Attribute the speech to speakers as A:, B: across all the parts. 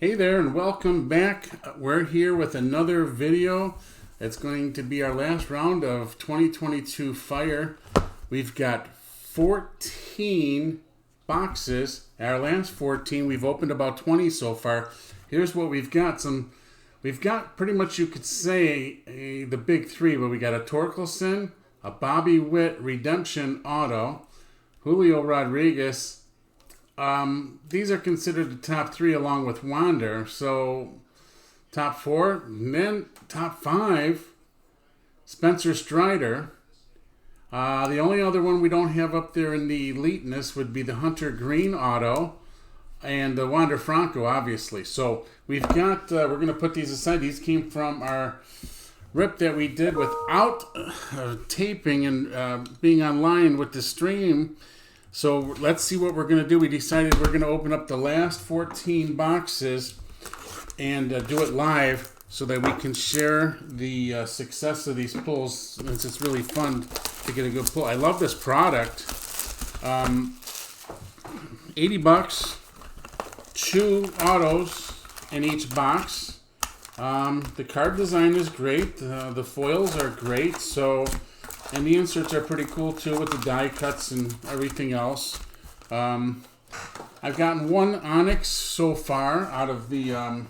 A: Hey there and welcome back. We're here with another video. It's going to be our last round of 2022 Fire. We've got 14 boxes. Our last 14, we've opened about 20 so far. Here's what we've got. We've got pretty much, you could say, the big three, but we got a Torkelson, a Bobby Witt Redemption Auto, Julio Rodriguez. These are considered the top three along with Wander. So top four, and then top five, Spencer Strider. The only other one we don't have up there in the eliteness would be the Hunter Green Auto and the Wander Franco, obviously. So we've got, we're going to put these aside. These came from our rip that we did without taping and being online with the stream. So let's see what we're going to do. We decided we're going to open up the last 14 boxes and do it live so that we can share the success of these pulls, since it's really fun to get a good pull. I love this product. 80 bucks, 2 autos in each box. The card design is great. The foils are great. And the inserts are pretty cool too, with the die cuts and everything else. I've gotten one Onyx so far out of the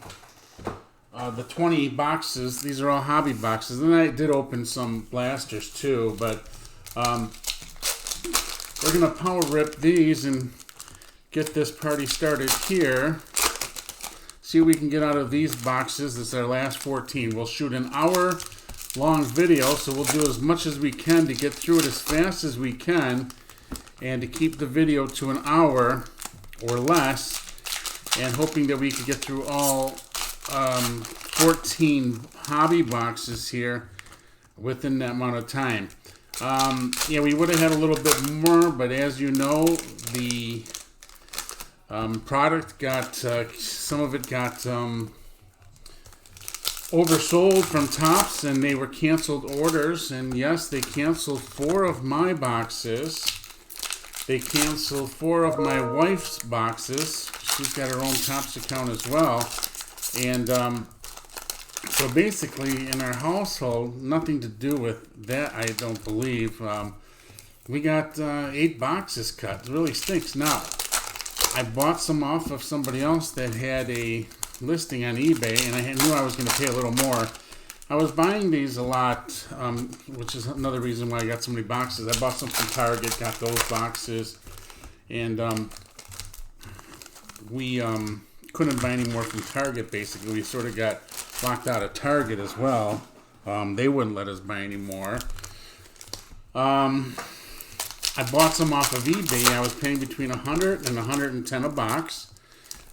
A: 20 boxes. These are all hobby boxes. And I did open some blasters too, but we're going to power rip these and get this party started here. See what we can get out of these boxes. This is our last 14. We'll shoot an hour long video, so we'll do as much as we can to get through it as fast as we can and to keep the video to an hour or less, and hoping that we can get through all 14 hobby boxes here within that amount of time. Yeah, we would have had a little bit more, but as you know, the product got some of it got oversold from Topps, and they were canceled orders. And yes, they canceled 4 of my boxes. They canceled 4 of my wife's boxes. She's got her own Topps account as well. And so basically in our household, nothing to do with that, I don't believe. We got 8 boxes cut. It really stinks. Now, I bought some off of somebody else that had a listing on eBay, and I knew I was going to pay a little more. I was buying these a lot, which is another reason why I got so many boxes. I bought some from Target, got those boxes, and we couldn't buy any more from Target, basically. We sort of got locked out of Target as well. They wouldn't let us buy any more. I bought some off of eBay. I was paying between $100 and $110 a box,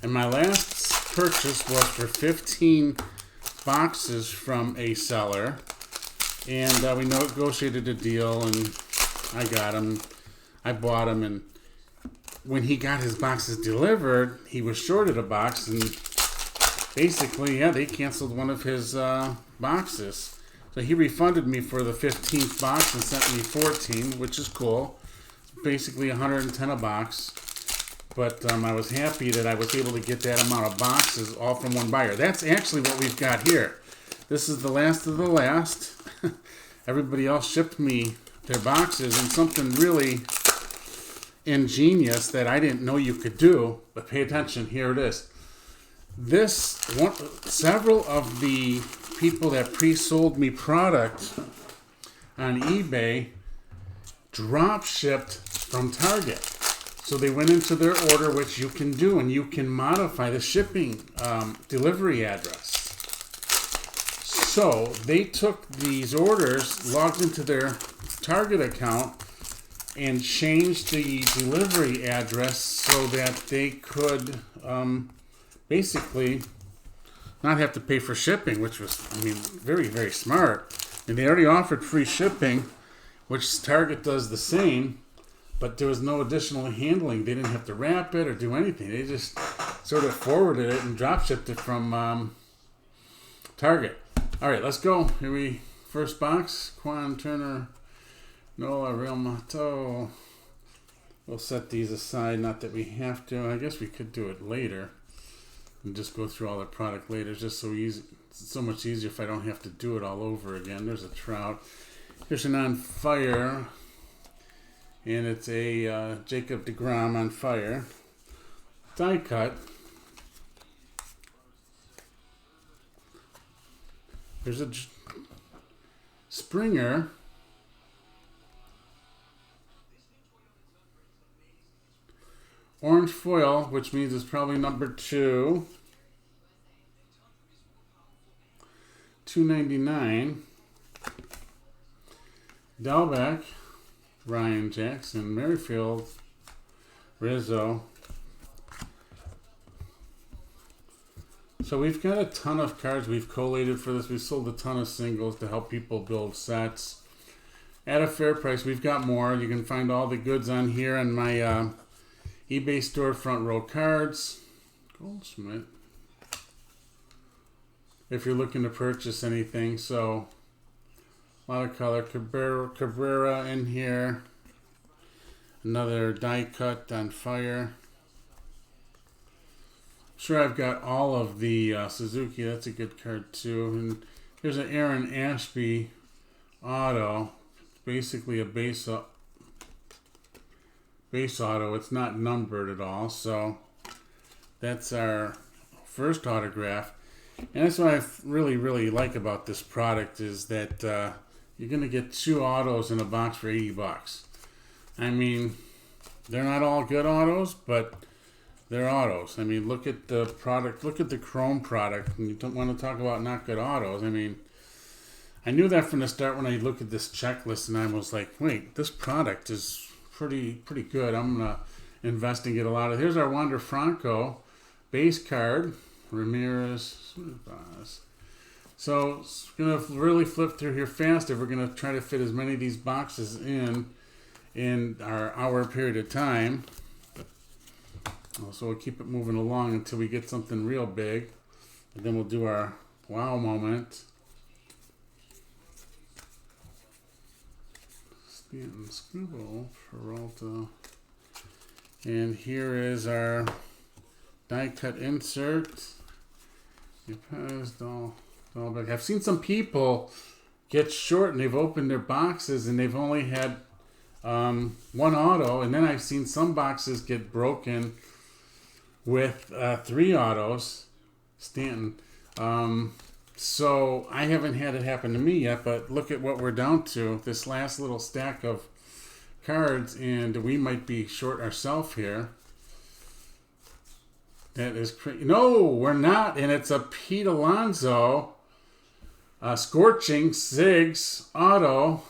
A: and my last purchase was for 15 boxes from a seller, and we negotiated a deal, and I got them. I bought them, and when he got his boxes delivered, he was shorted a box, and basically, yeah, they canceled one of his boxes. So he refunded me for the 15th box and sent me 14, which is cool. Basically $110 a box. But I was happy that I was able to get that amount of boxes all from one buyer. That's actually what we've got here. This is the last of the last. Everybody else shipped me their boxes, and something really ingenious that I didn't know you could do. But pay attention, here it is. Several of the people that pre-sold me product on eBay drop shipped from Target. So they went into their order, which you can do, and you can modify the shipping delivery address. So they took these orders, logged into their Target account, and changed the delivery address so that they could basically not have to pay for shipping, which was, very, very smart. And they already offered free shipping, which Target does the same. But there was no additional handling. They didn't have to wrap it or do anything. They just sort of forwarded it and drop shipped it from Target. All right, let's go. First box, Kwan, Turner, Nolan, Real Mato. We'll set these aside. Not that we have to. I guess we could do it later. and just go through all the product later. It's just so easy. It's so much easier if I don't have to do it all over again. There's a Trout. Here's an On Fire, and it's a Jacob deGrom On Fire. Die cut. There's a Springer. Orange foil, which means it's probably number 2. $2.99. Dalbec, Ryan Jackson, Merrifield, Rizzo. So we've got a ton of cards we've collated for this. We sold a ton of singles to help people build sets at a fair price. We've got more. You can find all the goods on here on my eBay store, Front Row Cards. Goldsmith. If you're looking to purchase anything. So a lot of color. Cabrera in here. Another die cut On Fire. Sure, I've got all of the Suzuki. That's a good card too. And here's an Aaron Ashby auto. Basically a base auto. It's not numbered at all. So that's our first autograph. And that's what I really, really like about this product is that you're going to get 2 autos in a box for $80. I mean, they're not all good autos, but they're autos. I mean, look at the product. Look at the chrome product. And you don't want to talk about not good autos. I mean, I knew that from the start when I looked at this checklist, and I was like, wait, this product is pretty good. I'm going to invest and get a lot of. Here's our Wander Franco base card. Ramirez. So it's going to really flip through here fast if we're going to try to fit as many of these boxes in our hour period of time. So we'll keep it moving along until we get something real big. And then we'll do our wow moment. Stanton, Scribble, Peralta. And here is our die cut insert. I've seen some people get short and they've opened their boxes and they've only had one auto. And then I've seen some boxes get broken with 3 autos. Stanton. So I haven't had it happen to me yet, but look at what we're down to. This last little stack of cards, and we might be short ourselves here. That is crazy. No, we're not, and it's a Pete Alonso Scorching Sigs auto.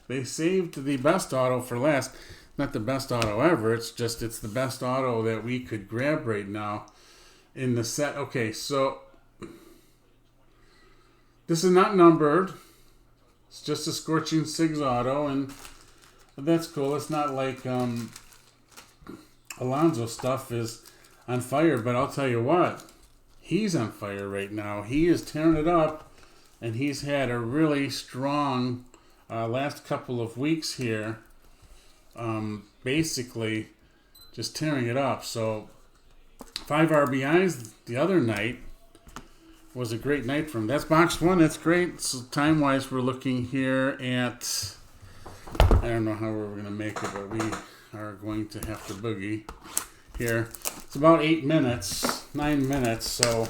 A: They saved the best auto for last. Not the best auto ever. It's the best auto that we could grab right now in the set. Okay, so this is not numbered. It's just a Scorching Sigs auto, and that's cool. It's not like Alonso stuff is on fire, but I'll tell you what, he's on fire right now. He is tearing it up, and he's had a really strong last couple of weeks here. Basically just tearing it up. So 5 RBIs the other night was a great night for him. That's box 1. That's great. So time-wise, we're looking here at, I don't know how we're going to make it, but we are going to have to boogie here. It's about 8 minutes, 9 minutes, so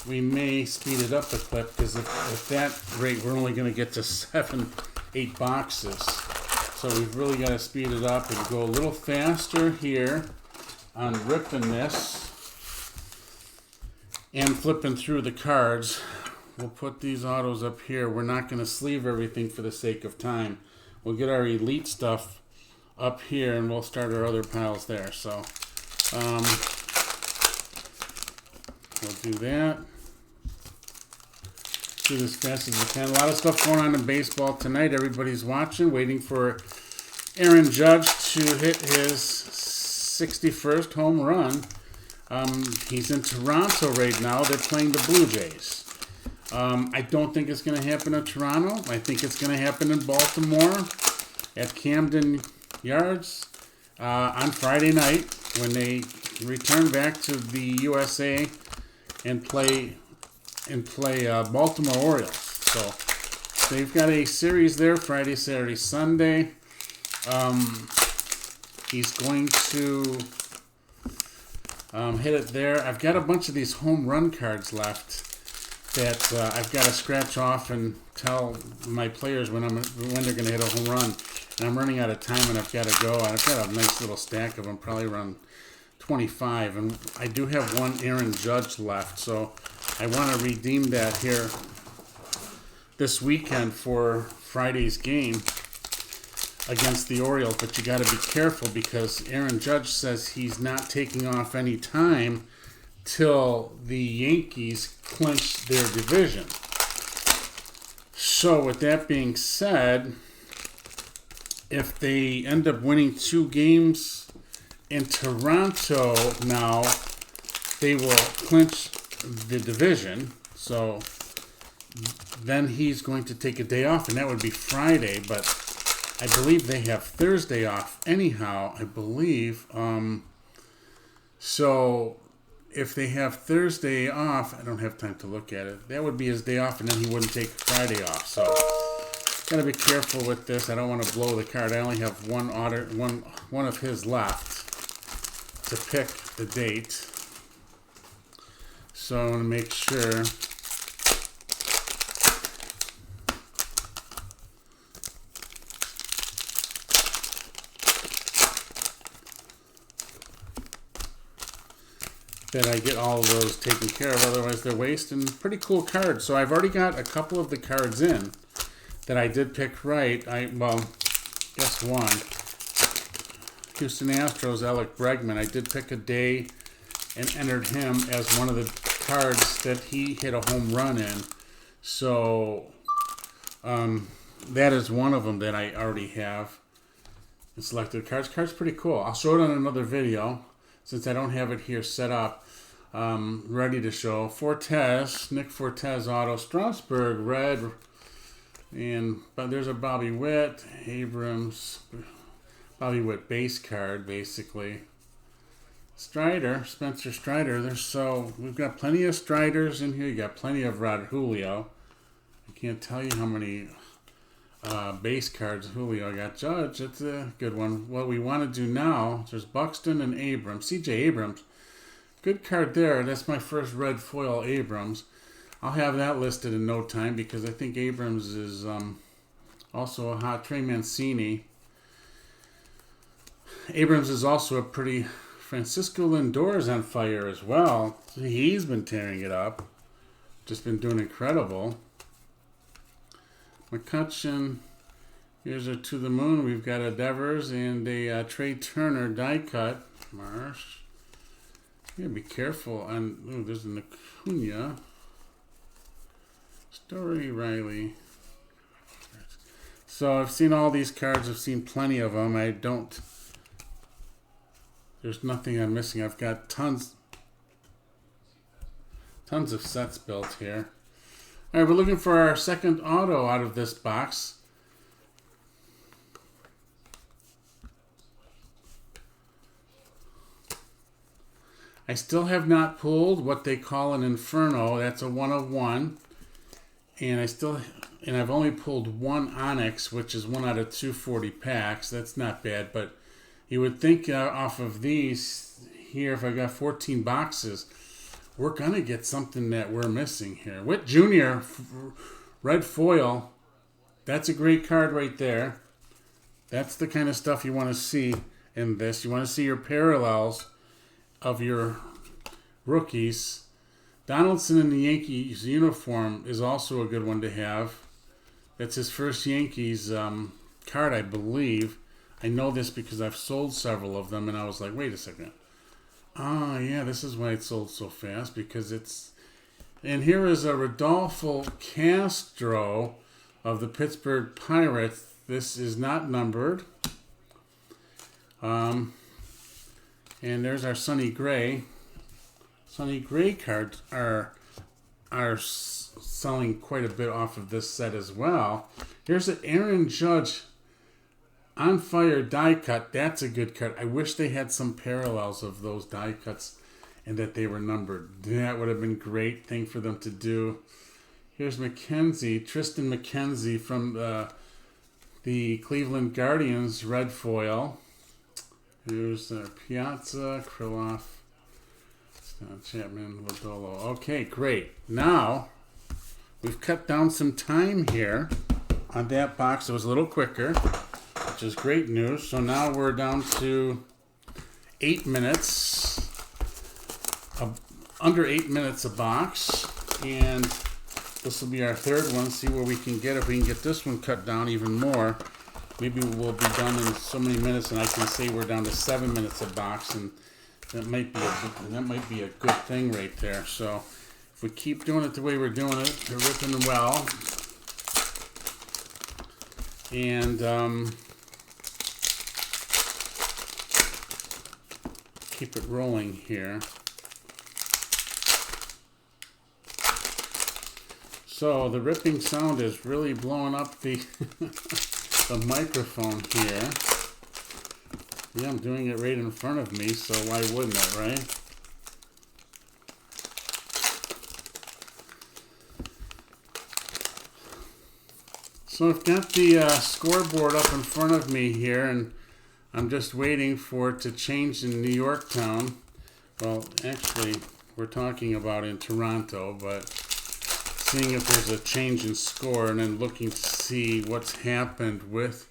A: we may speed it up a clip because at that rate, we're only going to get to 7, 8 boxes. So we've really got to speed it up and go a little faster here on ripping this and flipping through the cards. We'll put these autos up here. We're not going to sleeve everything for the sake of time. We'll get our elite stuff up here and we'll start our other piles there. So we'll do that. Do this as fast as we can. A lot of stuff going on in baseball tonight. Everybody's watching, waiting for Aaron Judge to hit his 61st home run. He's in Toronto right now. They're playing the Blue Jays. I don't think it's going to happen in Toronto. I think it's going to happen in Baltimore at Camden Yards on Friday night when they return back to the USA and play Baltimore Orioles. So they've got a series there Friday, Saturday, Sunday. He's going to hit it there. I've got a bunch of these home run cards left that I've got to scratch off and tell my players when they're going to hit a home run. And I'm running out of time and I've got to go. I've got a nice little stack of them, probably around 25. And I do have one Aaron Judge left, so I want to redeem that here this weekend for Friday's game against the Orioles. But you got to be careful because Aaron Judge says he's not taking off any time till the Yankees clinch their division. So with that being said, if they end up winning 2 games in Toronto now, they will clinch the division. So then he's going to take a day off, and that would be Friday. But I believe they have Thursday off anyhow, I believe. So if they have Thursday off, I don't have time to look at it. That would be his day off, and then he wouldn't take Friday off. So gotta be careful with this. I don't want to blow the card. I only have one of his left to pick the date. So I want to make sure. That I get all of those taken care of, otherwise they're wasting. Pretty cool cards. So I've already got a couple of the cards in that I did pick right. Guess one. Houston Astros, Alec Bregman. I did pick a day and entered him as one of the cards that he hit a home run in. So that is one of them that I already have in selected cards. Card's pretty cool. I'll show it on another video since I don't have it here set up. Ready to show. Fortes, Nick Fortes auto, Strasburg red, but there's a Bobby Witt, Abrams, Bobby Witt base card basically. Strider, Spencer Strider. We've got plenty of Striders in here. You got plenty of Julio. I can't tell you how many base cards Julio got. Judge, that's a good one. What we want to do now, there's Buxton and Abrams. CJ Abrams. Good card there. That's my first red foil Abrams. I'll have that listed in no time because I think Abrams is also a hot. Trey Mancini. Abrams is also a pretty. Francisco Lindor's on fire as well. He's been tearing it up. Just been doing incredible. McCutcheon. Here's a To the Moon. We've got a Devers and a Trey Turner die cut. Marsh. Yeah, be careful. And there's an Acuna. Story Riley. So I've seen all these cards. I've seen plenty of them. There's nothing I'm missing. I've got tons of sets built here. All right, we're looking for our second auto out of this box. I still have not pulled what they call an Inferno. That's a 1 of 1. And I've only pulled one Onyx, which is 1 out of 240 packs. That's not bad, but you would think off of these here, if I got 14 boxes, we're going to get something that we're missing here. Witt Jr., red foil. That's a great card right there. That's the kind of stuff you want to see in this. You want to see your parallels of your rookies. Donaldson in the Yankees uniform is also a good one to have. That's his first Yankees card, I believe. I know this because I've sold several of them, and I was like, wait a second. Ah, yeah, this is why it sold so fast, because it's... And here is a Rodolfo Castro of the Pittsburgh Pirates. This is not numbered. And there's our Sonny Gray. Sonny Gray cards are selling quite a bit off of this set as well. Here's an Aaron Judge On Fire die cut. That's a good cut. I wish they had some parallels of those die cuts and that they were numbered. That would have been a great thing for them to do. Here's McKenzie, Tristan McKenzie from the Cleveland Guardians red foil. Here's Piazza, Krylov, Chapman, Lodolo. Okay, great. Now, we've cut down some time here on that box. It was a little quicker, which is great news. So now we're down to 8 minutes, under 8 minutes a box. And this will be our third one. See where we can get. If we can get this one cut down even more, maybe we'll be done in so many minutes, and I can say we're down to 7 minutes a box, and that might be a good thing right there. So if we keep doing it the way we're doing it, we're ripping them well, and keep it rolling here. So the ripping sound is really blowing up the the microphone here. Yeah, I'm doing it right in front of me, so why wouldn't it, right? So I've got the scoreboard up in front of me here, and I'm just waiting for it to change in New York town. Well, actually, we're talking about in Toronto, but seeing if there's a change in score and then looking to see what's happened with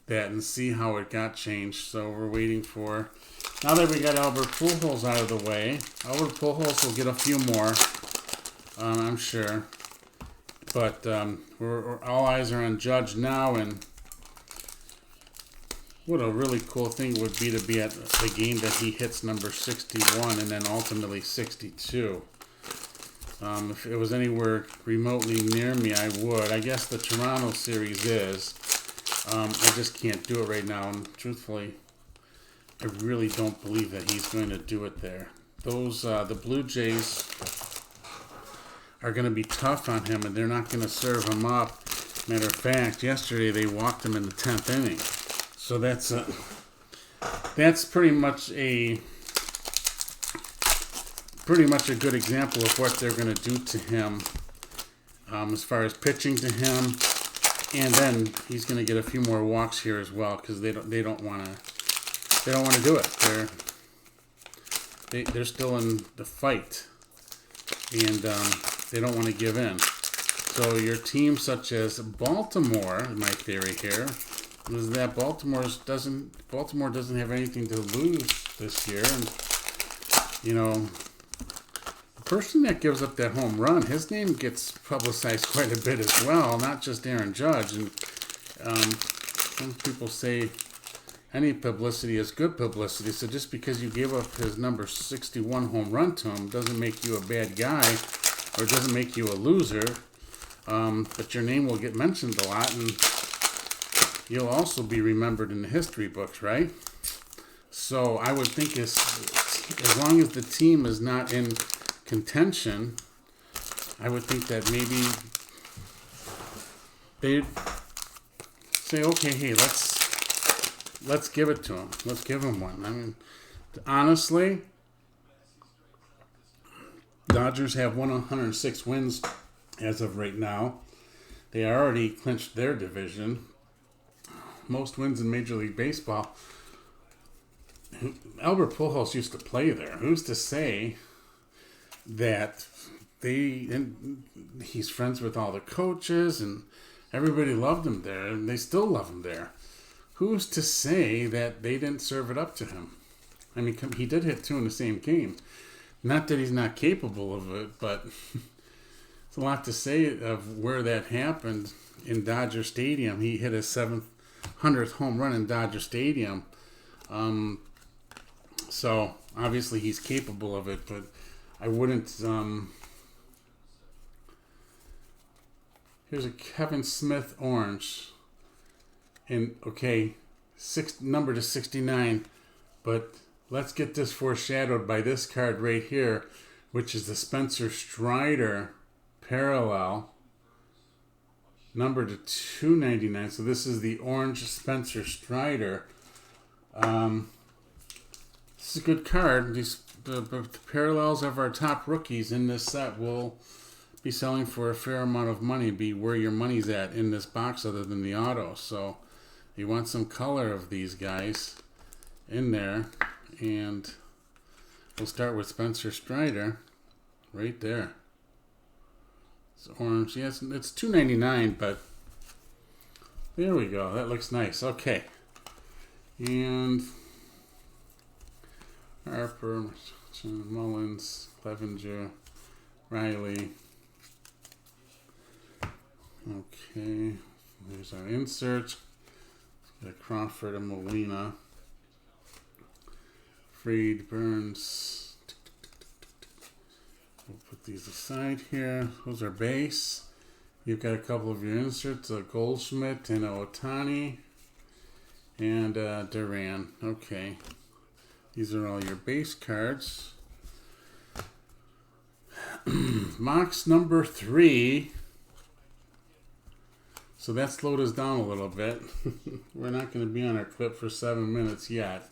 A: that and see how it got changed. So we're waiting for, now that we got Albert Pujols out of the way, Albert Pujols will get a few more, I'm sure. But we're all eyes are on Judge now, and what a really cool thing it would be to be at the game that he hits number 61 and then ultimately 62. If it was anywhere remotely near me, I would. I guess the Toronto series is. I just can't do it right now, and truthfully, I really don't believe that he's going to do it there. Those the Blue Jays are going to be tough on him, and they're not going to serve him up. Matter of fact, yesterday they walked him in the 10th inning. So that's pretty much a good example of what they're going to do to him as far as pitching to him, and then he's going to get a few more walks here as well because they don't want to do it. They're still in the fight, and they don't want to give in. So your team such as Baltimore, my theory here is that Baltimore doesn't have anything to lose this year, and you know, the person that gives up that home run, his name gets publicized quite a bit as well, not just Aaron Judge. And some people say any publicity is good publicity. So just because you gave up his number 61 home run to him doesn't make you a bad guy, or doesn't make you a loser. But your name will get mentioned a lot, and you'll also be remembered in the history books, right? So I would think as long as the team is not in contention, I would think that maybe they'd say, okay, hey, let's give it to him. Let's give him one. I mean, honestly, Dodgers have 106 wins as of right now. They already clinched their division. Most wins in Major League Baseball. Albert Pujols used to play there. Who's to say that he's friends with all the coaches and everybody loved him there, and they still love him there. Who's to say that they didn't serve it up to him? I mean, he did hit 2 in the same game. Not that he's not capable of it, but it's a lot to say of where that happened in Dodger Stadium. He hit his 700th home run in Dodger Stadium. So obviously he's capable of it, but I wouldn't. Here's a Kevin Smith orange, and okay, number to 69, but let's get this foreshadowed by this card right here, which is the Spencer Strider parallel. numbered to $2.99. So this is the orange Spencer Strider. This is a good card. The parallels of our top rookies in this set will be selling for a fair amount of money. Be where your money's at in this box other than the auto. So you want some color of these guys in there. And we'll start with Spencer Strider right there. It's orange. Yes, it's $2.99, but there we go. That looks nice. Okay. And Harper, Mullins, Clevenger, Riley. Okay, there's our insert. Got Crawford and Molina. Freed, Burns. We'll put these aside here. Those are base. You've got a couple of your inserts, a Goldschmidt and a Ohtani. And Duran. Okay. These are all your base cards. Box number 3. So that slowed us down a little bit. We're not going to be on our clip for 7 minutes yet.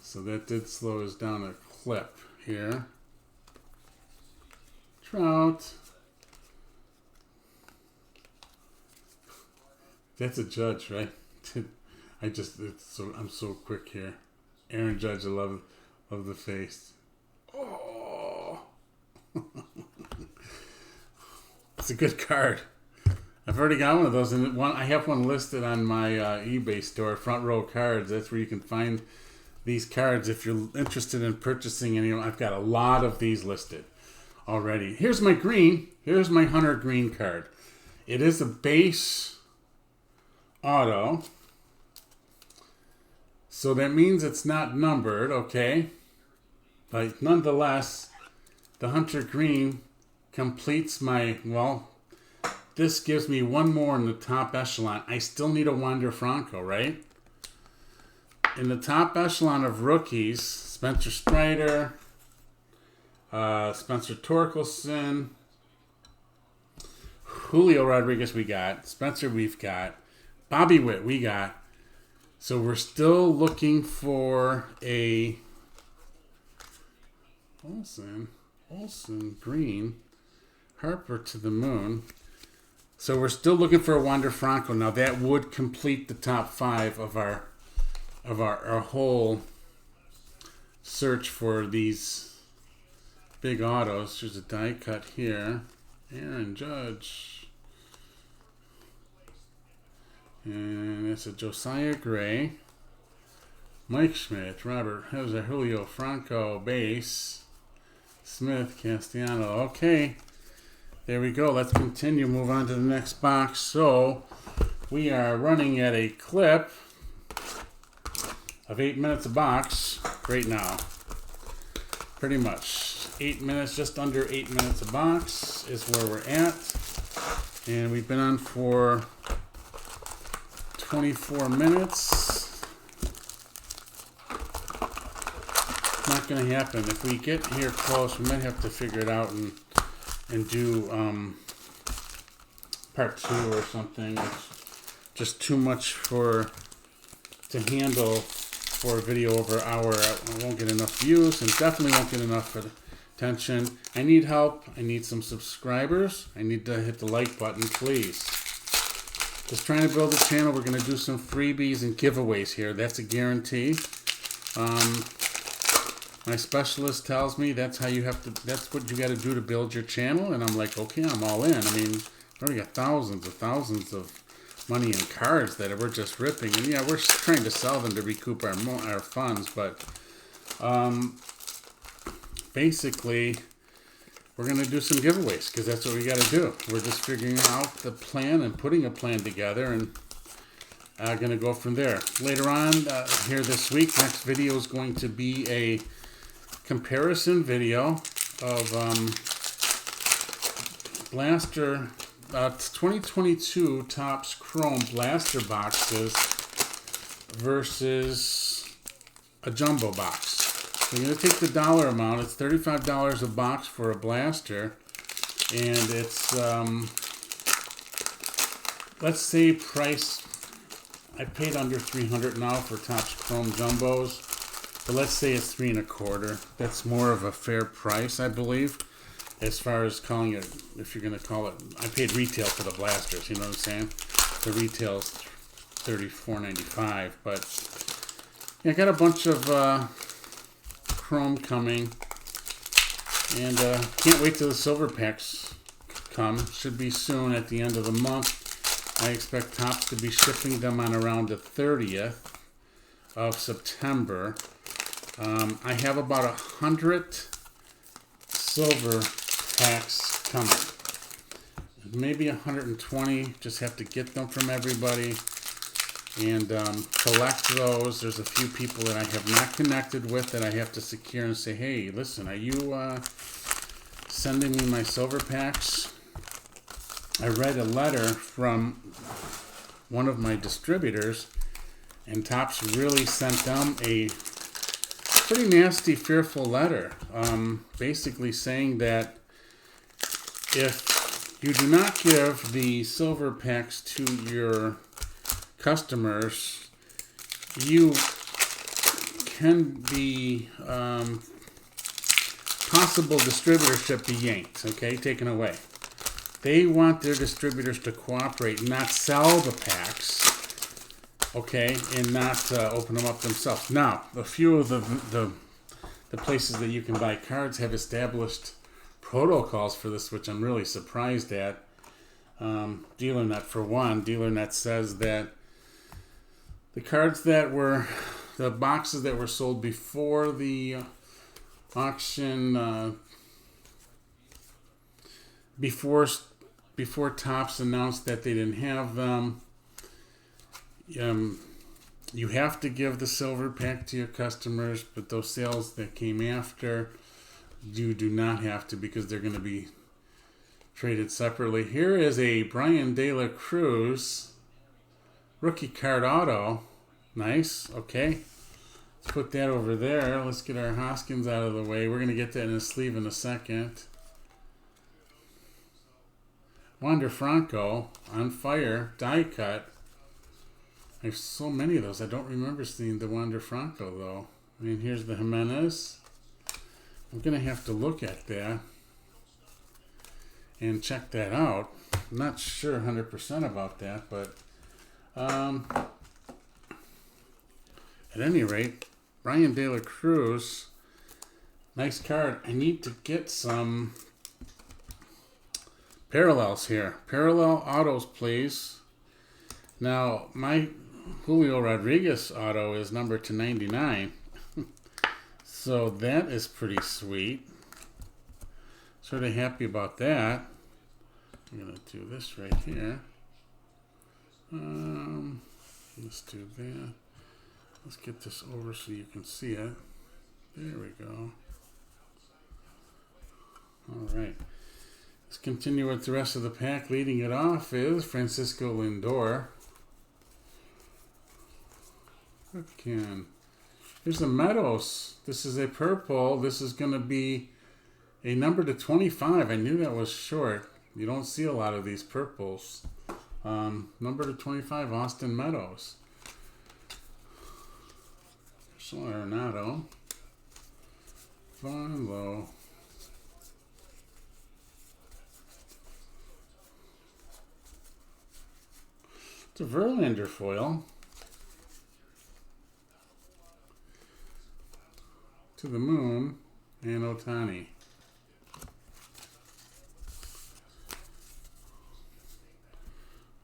A: So that did slow us down a clip here. Trout. That's a Judge, right? I'm so quick here. Aaron Judge, I love the face. Oh, it's a good card. I've already got one of those, and I have one listed on my eBay store, Front Row Cards. That's where you can find these cards if you're interested in purchasing any. I've got a lot of these listed already. Here's my green. Here's my Hunter green card. It is a base auto. So that means it's not numbered, okay? But nonetheless, the Hunter Green completes my, well, this gives me one more in the top echelon. I still need a Wander Franco, right? In the top echelon of rookies, Spencer Strider, Spencer Torkelson, Julio Rodriguez we got, Spencer we've got, Bobby Witt we got. So we're still looking for a Olsen green, Harper to the moon. So we're still looking for a Wander Franco. Now that would complete the top 5 of our whole search for these big autos. There's a die cut here. Aaron Judge. And it's a Josiah Gray, Mike Schmidt, Robert, how's a Julio Franco base, Smith, Castellano. Okay, there we go. Let's continue. Move on to the next box. So we are running at a clip of 8 minutes a box right now. Pretty much 8 minutes, just under 8 minutes a box is where we're at, and we've been on for 24 minutes. Not going to happen. If we get here close, we might have to figure it out and do part 2 or something. It's just too much to handle for a video over an hour. I won't get enough views and definitely won't get enough attention. I need help. I need some subscribers. I need to hit the like button, please. Just trying to build a channel. We're going to do some freebies and giveaways here. That's a guarantee. My specialist tells me that's what you got to do to build your channel. And I'm like, okay, I'm all in. I mean, we already got thousands of money in cards that we're just ripping. And yeah, we're trying to sell them to recoup our funds. But basically, we're going to do some giveaways because that's what we got to do. We're just figuring out the plan and putting a plan together and going to go from there. Later on here this week, next video is going to be a comparison video of Blaster 2022 Topps Chrome Blaster boxes versus a jumbo box. We're going to take the dollar amount. It's $35 a box for a blaster, and it's let's say price, I paid under 300 now for Topps Chrome Jumbos, but let's say it's 3 1/4. That's more of a fair price, I believe, as far as calling it, if you're going to call it. I paid retail for the blasters, you know what I'm saying? The retail's $34.95, but yeah, I got a bunch of Chrome coming, and can't wait till the silver packs come. Should be soon at the end of the month. I expect Topps to be shipping them on around the 30th of September. I have about 100 silver packs coming. Maybe 120. Just have to get them from everybody and collect those. There's a few people that I have not connected with that I have to secure and say, hey, listen, are you sending me my silver packs? I read a letter from one of my distributors, and Topps really sent them a pretty nasty, fearful letter, basically saying that if you do not give the silver packs to your customers, you can be possible distributorship be yanked, okay, taken away. They want their distributors to cooperate, not sell the packs, okay, and not open them up themselves. Now, a few of the places that you can buy cards have established protocols for this, which I'm really surprised at. DealerNet, for one. DealerNet says that the cards that were, the boxes that were sold before the auction, before Topps announced that they didn't have them, you have to give the silver pack to your customers, but those sales that came after, you do not have to, because they're going to be traded separately. Here is a Brian De La Cruz rookie card auto. Nice. Okay. Let's put that over there. Let's get our Hoskins out of the way. We're going to get that in a sleeve in a second. Wander Franco on fire, die cut. I have so many of those. I don't remember seeing the Wander Franco though. I mean, here's the Jimenez. I'm going to have to look at that and check that out. I'm not sure 100% about that, but at any rate, Brian De La Cruz, nice card. I need to get some parallels here. Parallel autos, please. Now, my Julio Rodriguez auto is numbered to 99. So that is pretty sweet. Sort of happy about that. I'm going to do this right here. Let's do that. Let's get this over so you can see it. There we go. All right. Let's continue with the rest of the pack. Leading it off is Francisco Lindor. Okay. Here's the Meadows. This is a purple. This is going to be a number to 25. I knew that was short. You don't see a lot of these purples. Number to 25, Austin Meadows. Arenado. Von Lowe. It's a Verlander foil. To the Moon and Ohtani.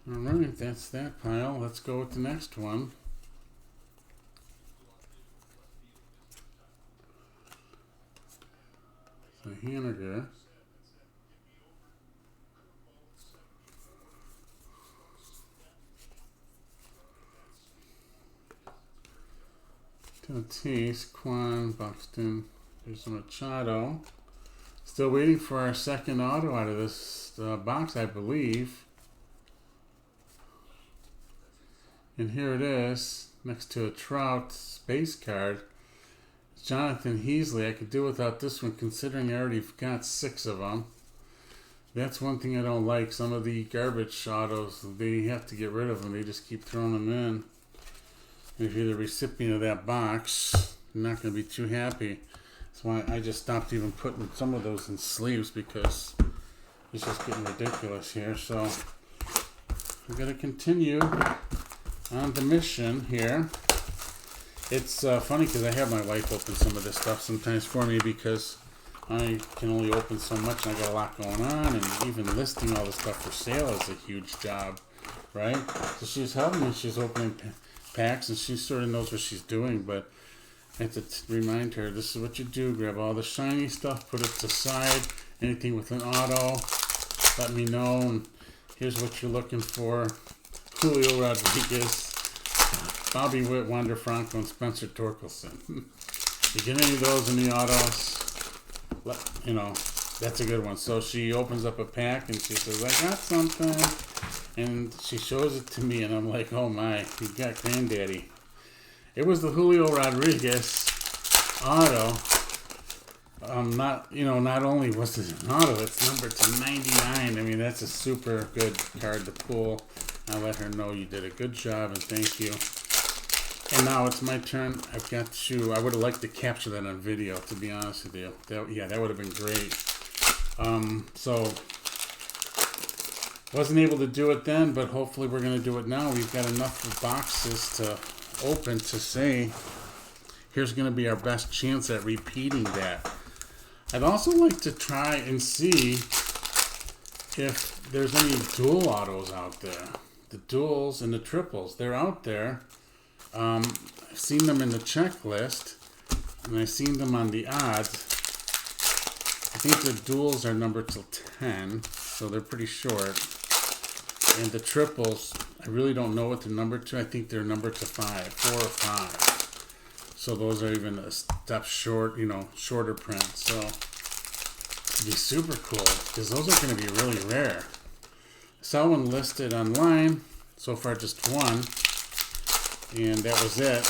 A: All right, that's that pile. Let's go with the next one. The Haniger. Tatis, Kwan, Buxton. There's Machado. Still waiting for our second auto out of this box, I believe. And here it is, next to a Trout space card. Jonathan Heasley. I could do without this one, considering I already got 6 of them. That's one thing I don't like. Some of the garbage autos, they have to get rid of them. They just keep throwing them in. And if you're the recipient of that box, you're not going to be too happy. That's why I just stopped even putting some of those in sleeves, because it's just getting ridiculous here. So we're going to continue on the mission here. It's funny because I have my wife open some of this stuff sometimes for me, because I can only open so much and I got a lot going on, and even listing all the stuff for sale is a huge job, right? So she's helping me. She's opening packs and she sort of knows what she's doing, but I have to remind her, this is what you do. Grab all the shiny stuff, put it to the side. Anything with an auto, let me know. And here's what you're looking for. Julio Rodriguez, Bobby Witt, Wander Franco, and Spencer Torkelson. You get any of those in the autos, you know, that's a good one. So she opens up a pack and she says, I got something. And she shows it to me and I'm like, oh my, you got granddaddy. It was the Julio Rodriguez auto. Not only was it an auto, it's numbered to 99. I mean, that's a super good card to pull. I'll let her know you did a good job and thank you. And now it's my turn. I would have liked to capture that on video, to be honest with you. That would have been great. So, wasn't able to do it then, but hopefully we're going to do it now. We've got enough boxes to open to say, here's going to be our best chance at repeating that. I'd also like to try and see if there's any dual autos out there. The duals and the triples, they're out there. I've seen them in the checklist, and I've seen them on the odds. I think the duals are numbered till 10, so they're pretty short. And the triples, I really don't know what they're numbered to. I think they're numbered to 5, 4 or 5. So those are even a step short, shorter print. So it'd be super cool, because those are going to be really rare. I saw one listed online, so far just one. And that was it.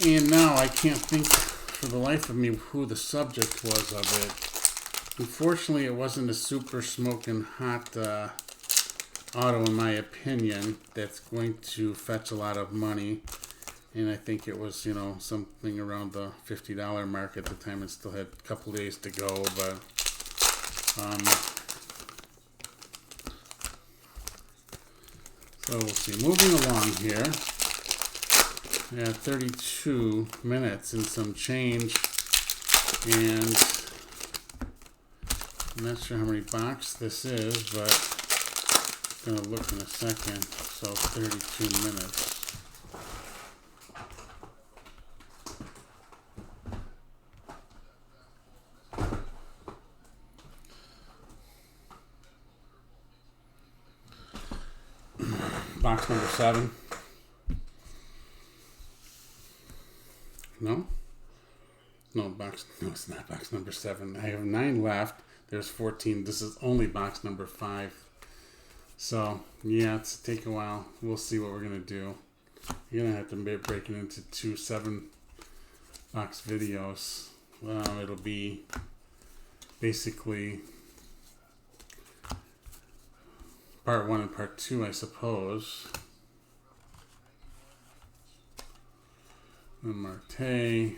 A: And now I can't think for the life of me who the subject was of it. Unfortunately, it wasn't a super smoking hot auto, in my opinion, that's going to fetch a lot of money. And I think it was, something around the $50 mark at the time. It still had a couple days to go, but so we'll see. Moving along here. Yeah, 32 minutes and some change. And I'm not sure how many boxes this is, but I'm going to look in a second. So 32 minutes. Box number 7. No, it's not box number 7. I have 9 left. There's 14. This is only box number 5. So, yeah, it's take a while. We'll see what we're going to do. You're going to have to break it into 2 7-box videos. It'll be basically part 1 and part 2, I suppose. And Marte.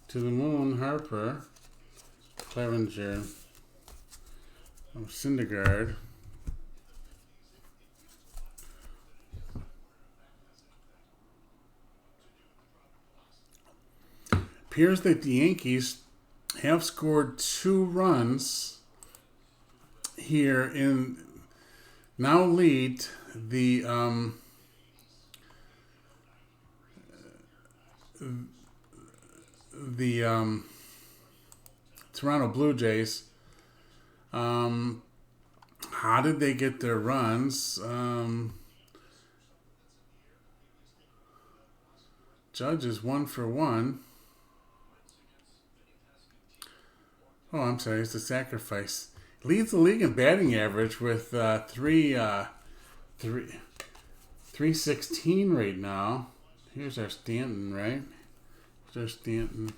A: To the Moon, Harper. Clevenger. Syndergaard. Appears that the Yankees have scored 2 runs here in now lead the Toronto Blue Jays. How did they get their runs? Judge is 1 for 1. Oh, I'm sorry, it's a sacrifice. Leads the league in batting average with 3 316 right now. Here's our Stanton, right? Here's our Stanton.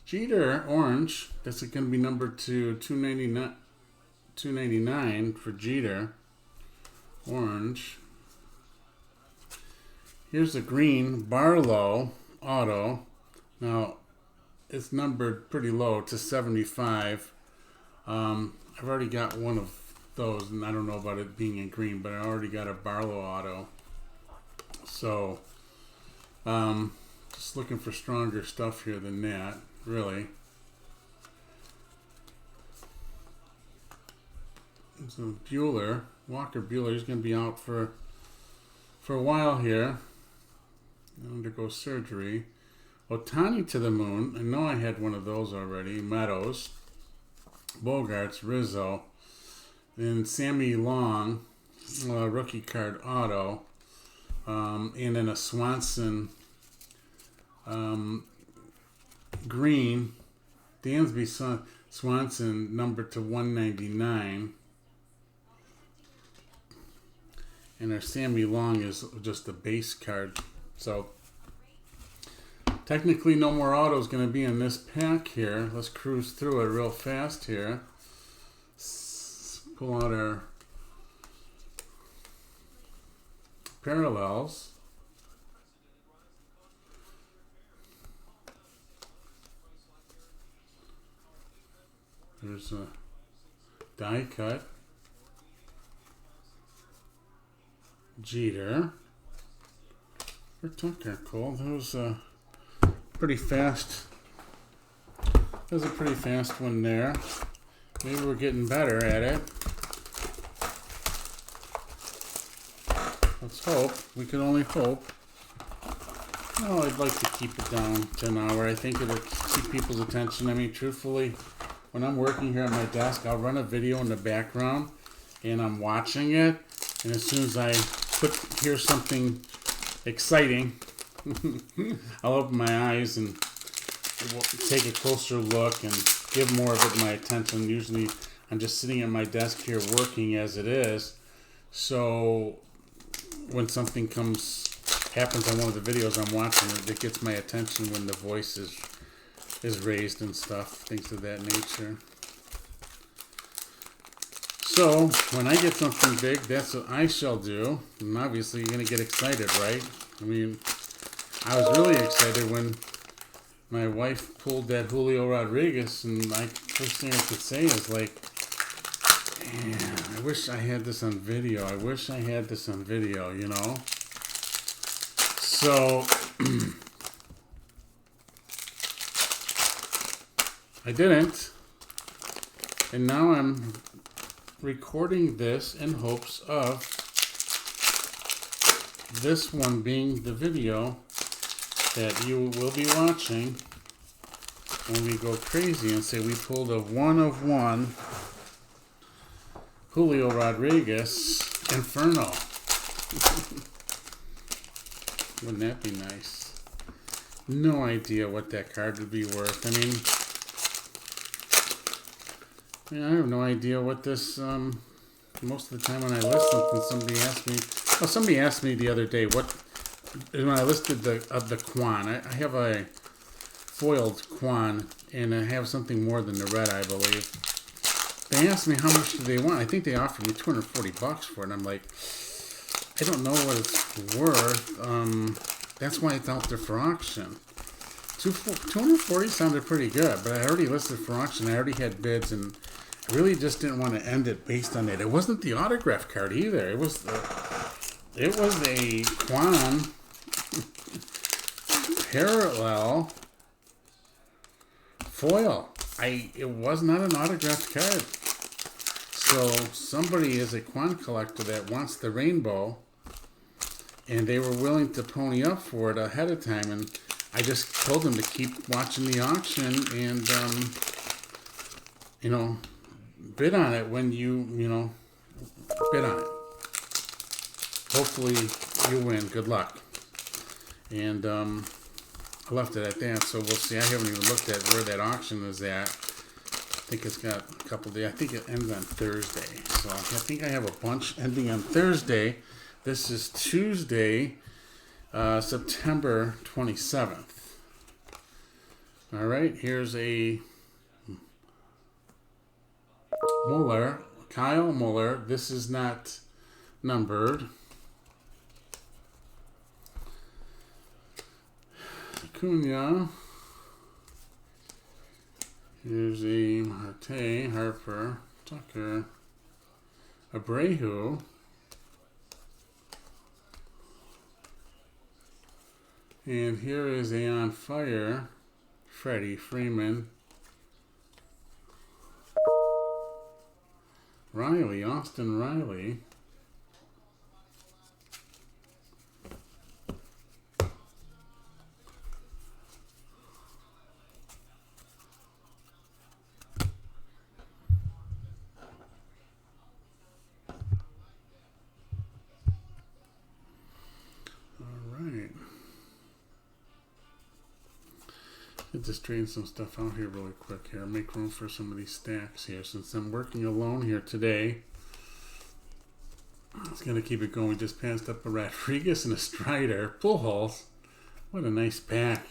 A: Jeter, orange. That's going to be number 299 for Jeter. Orange. Here's the green, Barlow, auto. Now, it's numbered pretty low to 75. I've already got one of those, and I don't know about it being in green, but I already got a Barlow auto. So, just looking for stronger stuff here than that, really. So Bueller, Walker Bueller, he's going to be out for a while here. Undergo surgery. Ohtani to the moon. I know I had one of those already. Meadows. Bogarts, Rizzo. Then Sammy Long, rookie card auto. And then a Swanson green. Dansby Swanson number to 199. And our Sammy Long is just a base card. So, technically no more autos going to be in this pack here. Let's cruise through it real fast here. Pull out our parallels. There's a die cut. Jeter. Tucker, cool. That was pretty fast. That was a pretty fast one there. Maybe we're getting better at it. Let's hope. We can only hope. Oh, I'd like to keep it down to an hour. I think it'll keep people's attention. I mean, truthfully, when I'm working here at my desk, I'll run a video in the background and I'm watching it. And as soon as I hear something exciting, I'll open my eyes and take a closer look and give more of it my attention. Usually I'm just sitting at my desk here working as it is. So when something happens on one of the videos I'm watching, it gets my attention when the voice is raised and stuff, things of that nature. So, when I get something big, that's what I shall do. And obviously, you're going to get excited, right? I mean, I was really excited when my wife pulled that Julio Rodriguez, and first thing I could say is like, man, I wish I had this on video. I wish I had this on video, you know? So, I didn't. And now I'm recording this in hopes of this one being the video that you will be watching when we go crazy and say we pulled a 1 of 1 Julio Rodriguez Inferno. Wouldn't that be nice? No idea what that card would be worth. I mean, I have no idea what this, most of the time when I list something, somebody asked me the other day, when I listed the Kwan, I have a foiled Kwan, and I have something more than the red, I believe. They asked me how much do they want. I think they offered me $240 for it, and I'm like, I don't know what it's worth. That's why it's out there for auction. 240 sounded pretty good, but I already listed for auction. I already had bids, and I really just didn't want to end it based on that. It wasn't the autograph card either. It was a Kwan parallel foil. It was not an autographed card. So somebody is a Kwan collector that wants the rainbow, and they were willing to pony up for it ahead of time, and I just told them to keep watching the auction and, bid on it when you bid on it. Hopefully you win. Good luck. And I left it at that, so we'll see. I haven't even looked at where that auction is at. think it's got a couple days. I think it ends on Thursday. So I think I have a bunch ending on Thursday. This is Tuesday, September 27th. All right, here's a Muller, Kyle Muller. This is not numbered. Cunha. Here's a Marte, Harper, Tucker, Abreu. And here is a on fire, Freddie Freeman. Riley, Austin Riley. Just straighten some stuff out here really quick here. Make room for some of these stacks here. Since I'm working alone here today, it's going to keep it going. We just passed up a Rodriguez and a Strider. Pujols. What a nice pack.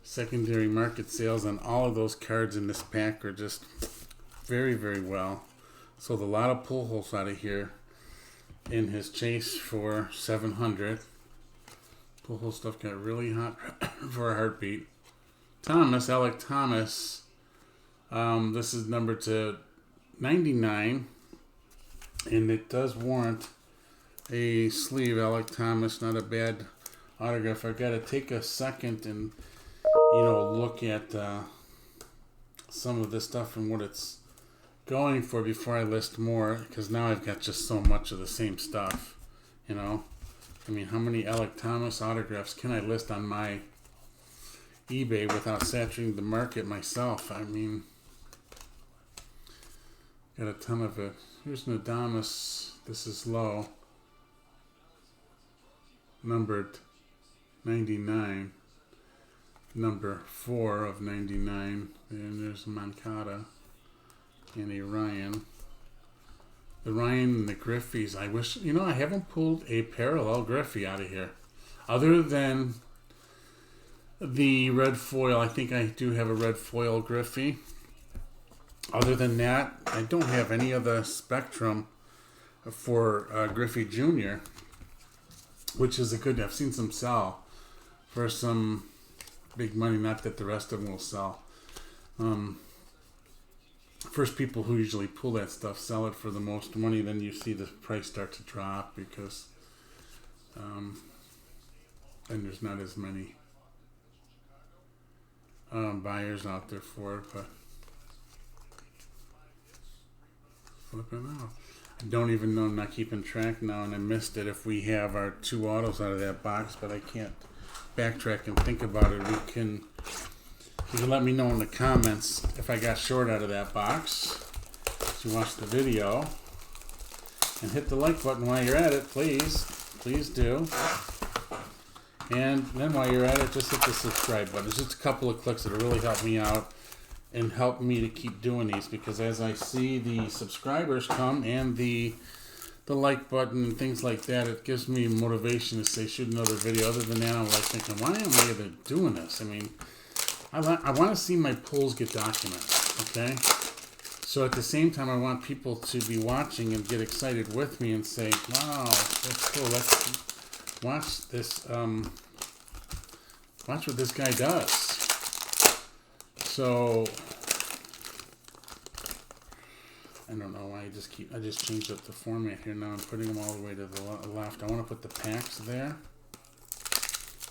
A: Secondary market sales on all of those cards in this pack are just very, very well. Sold a lot of Pujols out of here in his chase for 700. Pujols stuff got really hot for a heartbeat. Thomas, Alec Thomas. This is number to 99, and it does warrant a sleeve. Alec Thomas, not a bad autograph. I've got to take a second and look at some of this stuff and what it's going for before I list more, because now I've got just so much of the same stuff. I mean, how many Alec Thomas autographs can I list on my eBay without saturating the market myself? I mean, got a ton of it. Here's Nadamas. This is low. Numbered 99. Number 4 of 99. And there's Moncada and a Ryan. The Ryan and the Griffeys. I wish, I haven't pulled a parallel Griffey out of here. Other than the red foil. I think I do have a red foil Griffey. Other than that, I don't have any of the Spectrum for Griffey Jr., which is a good. I've seen some sell for some big money. Not that the rest of them will sell. First people who usually pull that stuff sell it for the most money. Then you see the price start to drop because then there's not as many buyers out there for it, but flipping out. I don't even know. I'm not keeping track now, and I missed it if we have our 2 autos out of that box, but I can't backtrack and think about it. You can let me know in the comments if I got short out of that box. So you watch the video and hit the like button while you're at it, please do. And then while you're at it, just hit the subscribe button. It's just a couple of clicks that'll really help me out and help me to keep doing these, because as I see the subscribers come and the like button and things like that, it gives me motivation to say shoot another video. Other than that, I'm like thinking, why am I even doing this? I mean, I want to see my pulls get documented, okay? So at the same time, I want people to be watching and get excited with me and say, wow, that's cool. Let's watch this, watch what this guy does. So, I don't know why I just changed up the format here. Now I'm putting them all the way to the left. I want to put the packs there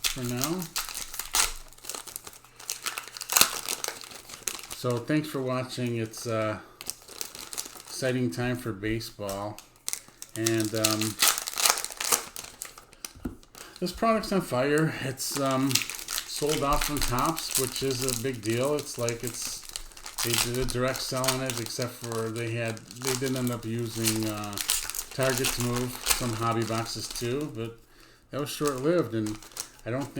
A: for now. So thanks for watching. It's exciting time for baseball. And this product's on fire. It's sold out from Topps, which is a big deal. It's like they did a direct sell on it, except for they did end up using Target to move some hobby boxes too, but that was short-lived, and I don't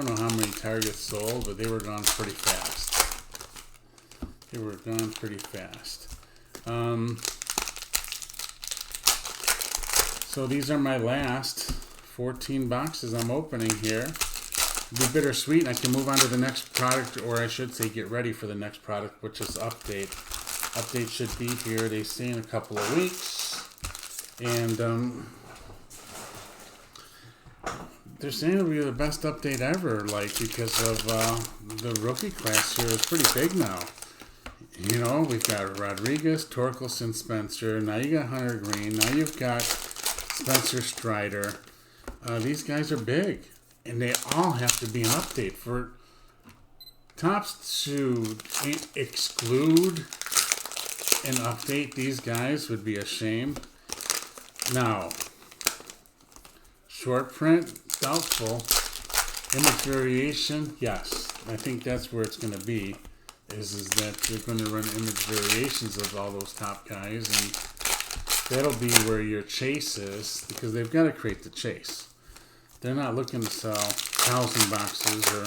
A: know how many Targets sold, but they were gone pretty fast. They were gone pretty fast. So these are my last 14 boxes I'm opening here. It'll be bittersweet, and I can move on to the next product, or I should say get ready for the next product, which is Update. Update should be here, they say, in a couple of weeks. And they're saying it'll be the best update ever, like, because of the rookie class here is pretty big now. You know, we've got Rodriguez, Torkelson, Spencer. Now you got Hunter Green. Now you've got Spencer Strider. These guys are big, and they all have to be an update. For Topps to exclude and update these guys would be a shame. Now, short print, doubtful. Image variation, yes. I think that's where it's going to be, is that they're going to run image variations of all those top guys, and that'll be where your chase is, because they've got to create the chase. They're not looking to sell 1,000 boxes or,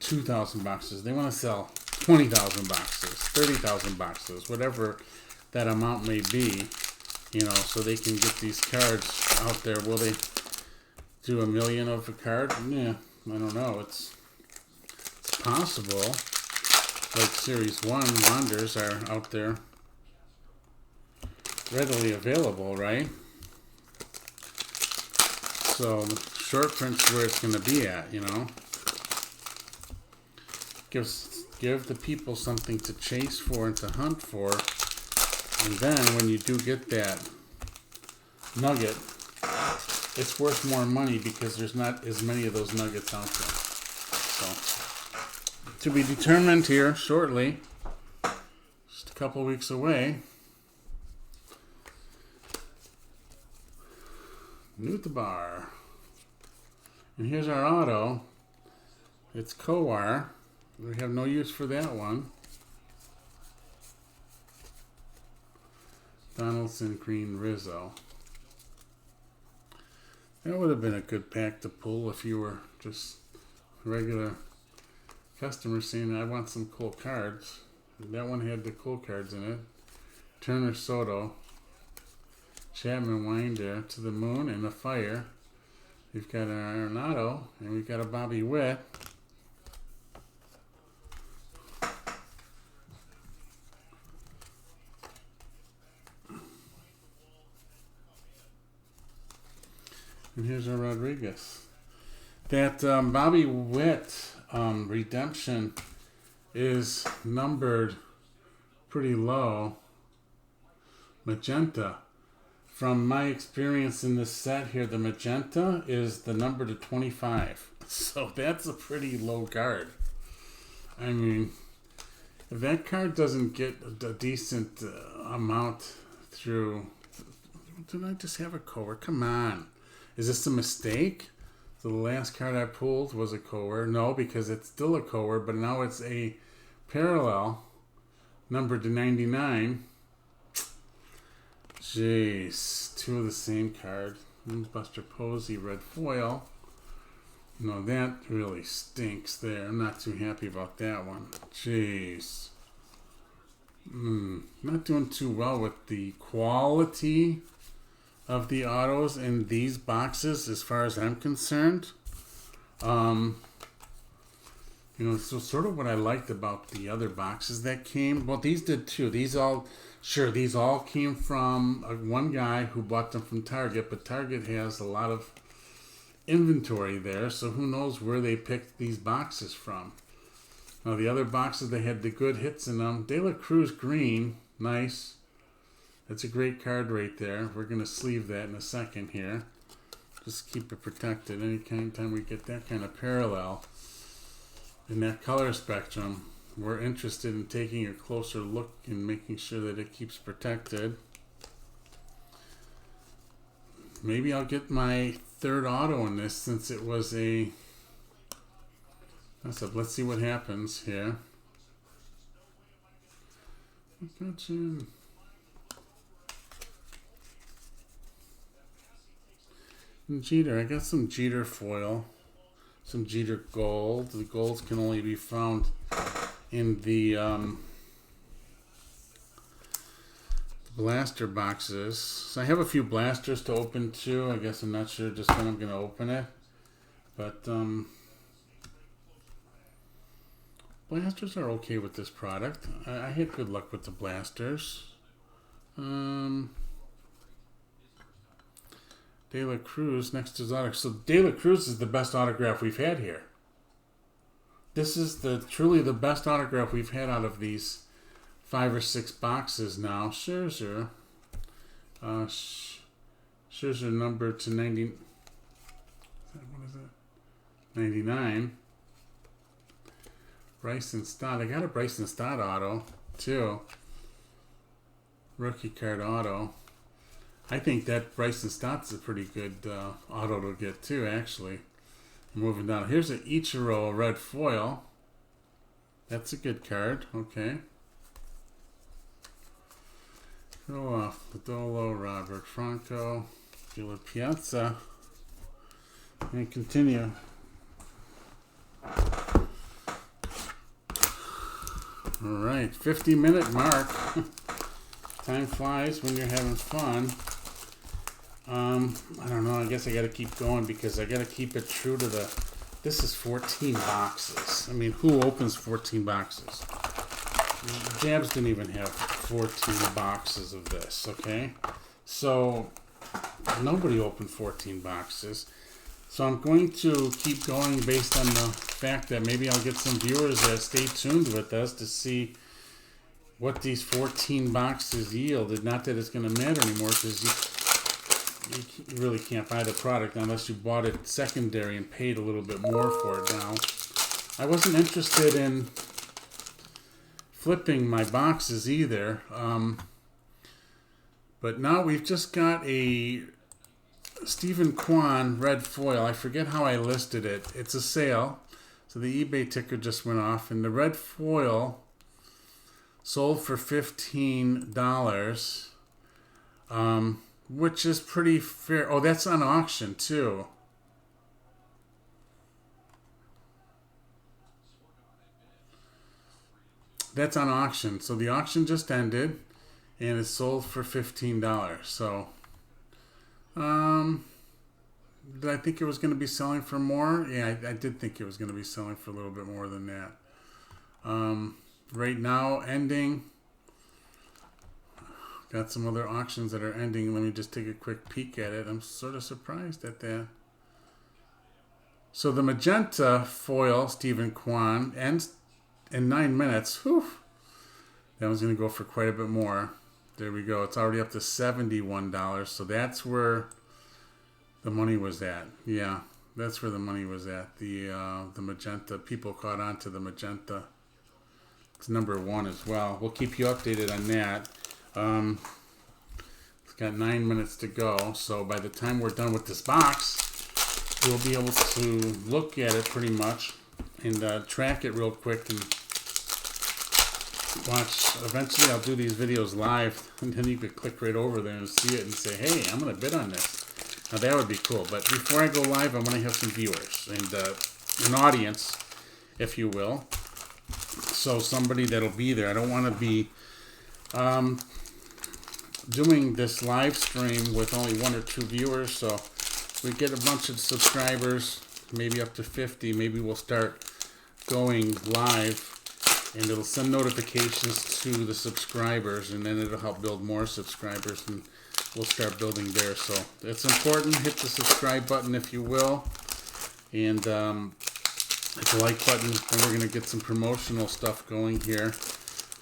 A: 2,000 boxes. They want to sell 20,000 boxes, 30,000 boxes, whatever that amount may be, so they can get these cards out there. Will they do 1 million of a card? Yeah, I don't know. It's possible. Like Series 1 Wonders are out there readily available, right? So short print's where it's going to be at, Give the people something to chase for and to hunt for. And then when you do get that nugget, it's worth more money because there's not as many of those nuggets out there. So, to be determined here shortly, just a couple weeks away. New at the bar. And here's our auto. It's Kwan. We have no use for that one. Donaldson, Green, Rizzo. That would have been a good pack to pull if you were just a regular customer saying, I want some cool cards. That one had the cool cards in it. Turner, Soto, Chapman, Winder, To the Moon, and the Fire. We've got an Arenado, and we've got a Bobby Witt. And here's our Rodriguez. That Bobby Witt redemption is numbered pretty low. Magenta. From my experience in this set here, the magenta is the number to 25. So that's a pretty low card. I mean, if that card doesn't get a decent amount through... Did I just have a cover? Come on. Is this a mistake? So the last card I pulled was a cover. No, because it's still a cover, but now it's a parallel numbered to 99. Jeez, two of the same card. Buster Posey, red foil. That really stinks there. I'm not too happy about that one. Jeez. Not doing too well with the quality of the autos in these boxes as far as I'm concerned. So sort of what I liked about the other boxes that came. Well, these did too. These all came from one guy who bought them from Target, but Target has a lot of inventory there, so who knows where they picked these boxes from. Now, the other boxes, they had the good hits in them. De La Cruz Green, nice. That's a great card right there. We're going to sleeve that in a second here. Just keep it protected. Anytime we get that kind of parallel in that color spectrum, we're interested in taking a closer look and making sure that it keeps protected. Maybe I'll get my third auto in this since it was a... Let's see what happens here. Gotcha. Jeter. I got some Jeter foil. Some Jeter gold. The golds can only be found in the blaster boxes. So I have a few blasters to open too. I guess I'm not sure just when I'm going to open it. But blasters are okay with this product. I had good luck with the blasters. De La Cruz next to his autograph. So De La Cruz is the best autograph we've had here. This is truly the best autograph we've had out of these 5 or 6 boxes now. Scherzer. Scherzer number to 90. What is that? 99. Bryson Stott. I got a Bryson Stott auto too. Rookie card auto. I think that Bryson Stott's a pretty good auto to get too, actually. Moving down. Here's an Ichiro red foil. That's a good card. Okay. Go off. Lodolo, Robert Franco, Gila Piazza. And continue. Alright, 50-minute mark. Time flies when you're having fun. I don't know, I guess I gotta keep going because I gotta keep it true to the... This is 14 boxes. I mean, who opens 14 boxes? Jabs didn't even have 14 boxes of this, okay? So, nobody opened 14 boxes. So I'm going to keep going based on the fact that maybe I'll get some viewers that stay tuned with us to see what these 14 boxes yielded. Not that it's going to matter anymore because you really can't buy the product unless you bought it secondary and paid a little bit more for it now. I wasn't interested in flipping my boxes either. But now we've just got a Stephen Kwan red foil. I forget how I listed it. It's a sale. So the eBay ticker just went off. And the red foil sold for $15. Which is pretty fair. Oh, that's on auction too. That's on auction. So the auction just ended and it sold for $15. So did I think it was going to be selling for more? Yeah, I did think it was going to be selling for a little bit more than that. Right now, ending. Got some other auctions that are ending. Let me just take a quick peek at it. I'm sort of surprised at that. So the magenta foil, Stephen Kwan, ends in 9 minutes. Whew. That one's going to go for quite a bit more. There we go. It's already up to $71. So that's where the money was at. Yeah, that's where the money was at. The magenta. People caught on to the magenta. It's number 1 as well. We'll keep you updated on that. It's got 9 minutes to go. So by the time we're done with this box, we'll be able to look at it pretty much and track it real quick and watch. Eventually I'll do these videos live and then you could click right over there and see it and say, hey, I'm going to bid on this. Now that would be cool. But before I go live, I want to have some viewers and an audience, if you will. So somebody that'll be there. I don't want to be doing this live stream with only 1 or 2 viewers. So we get a bunch of subscribers, maybe up to 50. Maybe we'll start going live and it'll send notifications to the subscribers and then it'll help build more subscribers and we'll start building there. So it's important. Hit the subscribe button if you will. And hit the like button. Then we're going to get some promotional stuff going here.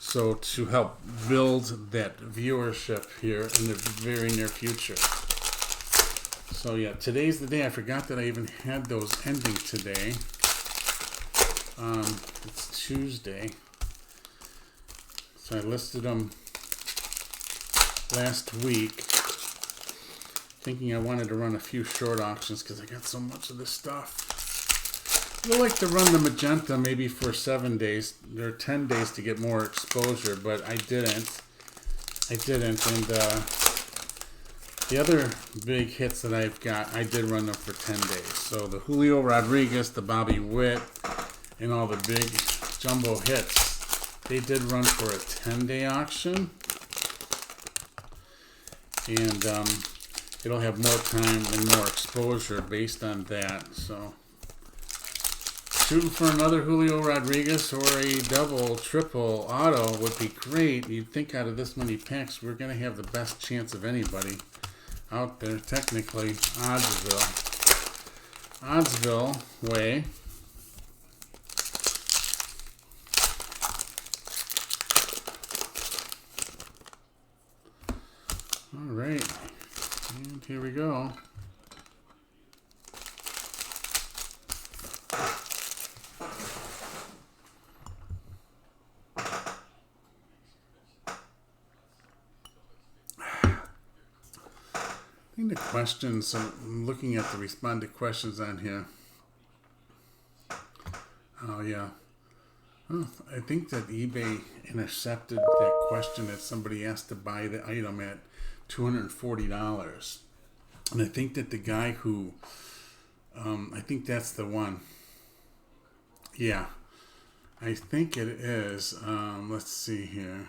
A: So to help build that viewership here in the very near future. So yeah, today's the day. I forgot that I even had those ending today. It's Tuesday. So I listed them last week, thinking I wanted to run a few short auctions because I got so much of this stuff. I would like to run the magenta maybe for 7 days or 10 days to get more exposure, but I didn't. And the other big hits that I've got, I did run them for 10 days. So the Julio Rodriguez, the Bobby Witt, and all the big jumbo hits. They did run for a 10-day auction. And it'll have more time and more exposure based on that. So shooting for another Julio Rodriguez or a double, triple auto would be great. You'd think out of this many packs, we're going to have the best chance of anybody out there. Technically, Oddsville way. All right, and here we go. I think the questions, I'm looking at the respond to questions on here. Oh, yeah. Oh, I think that eBay intercepted that question that somebody asked to buy the item at $240. And I think that the guy who, I think that's the one. Yeah, I think it is. Let's see here.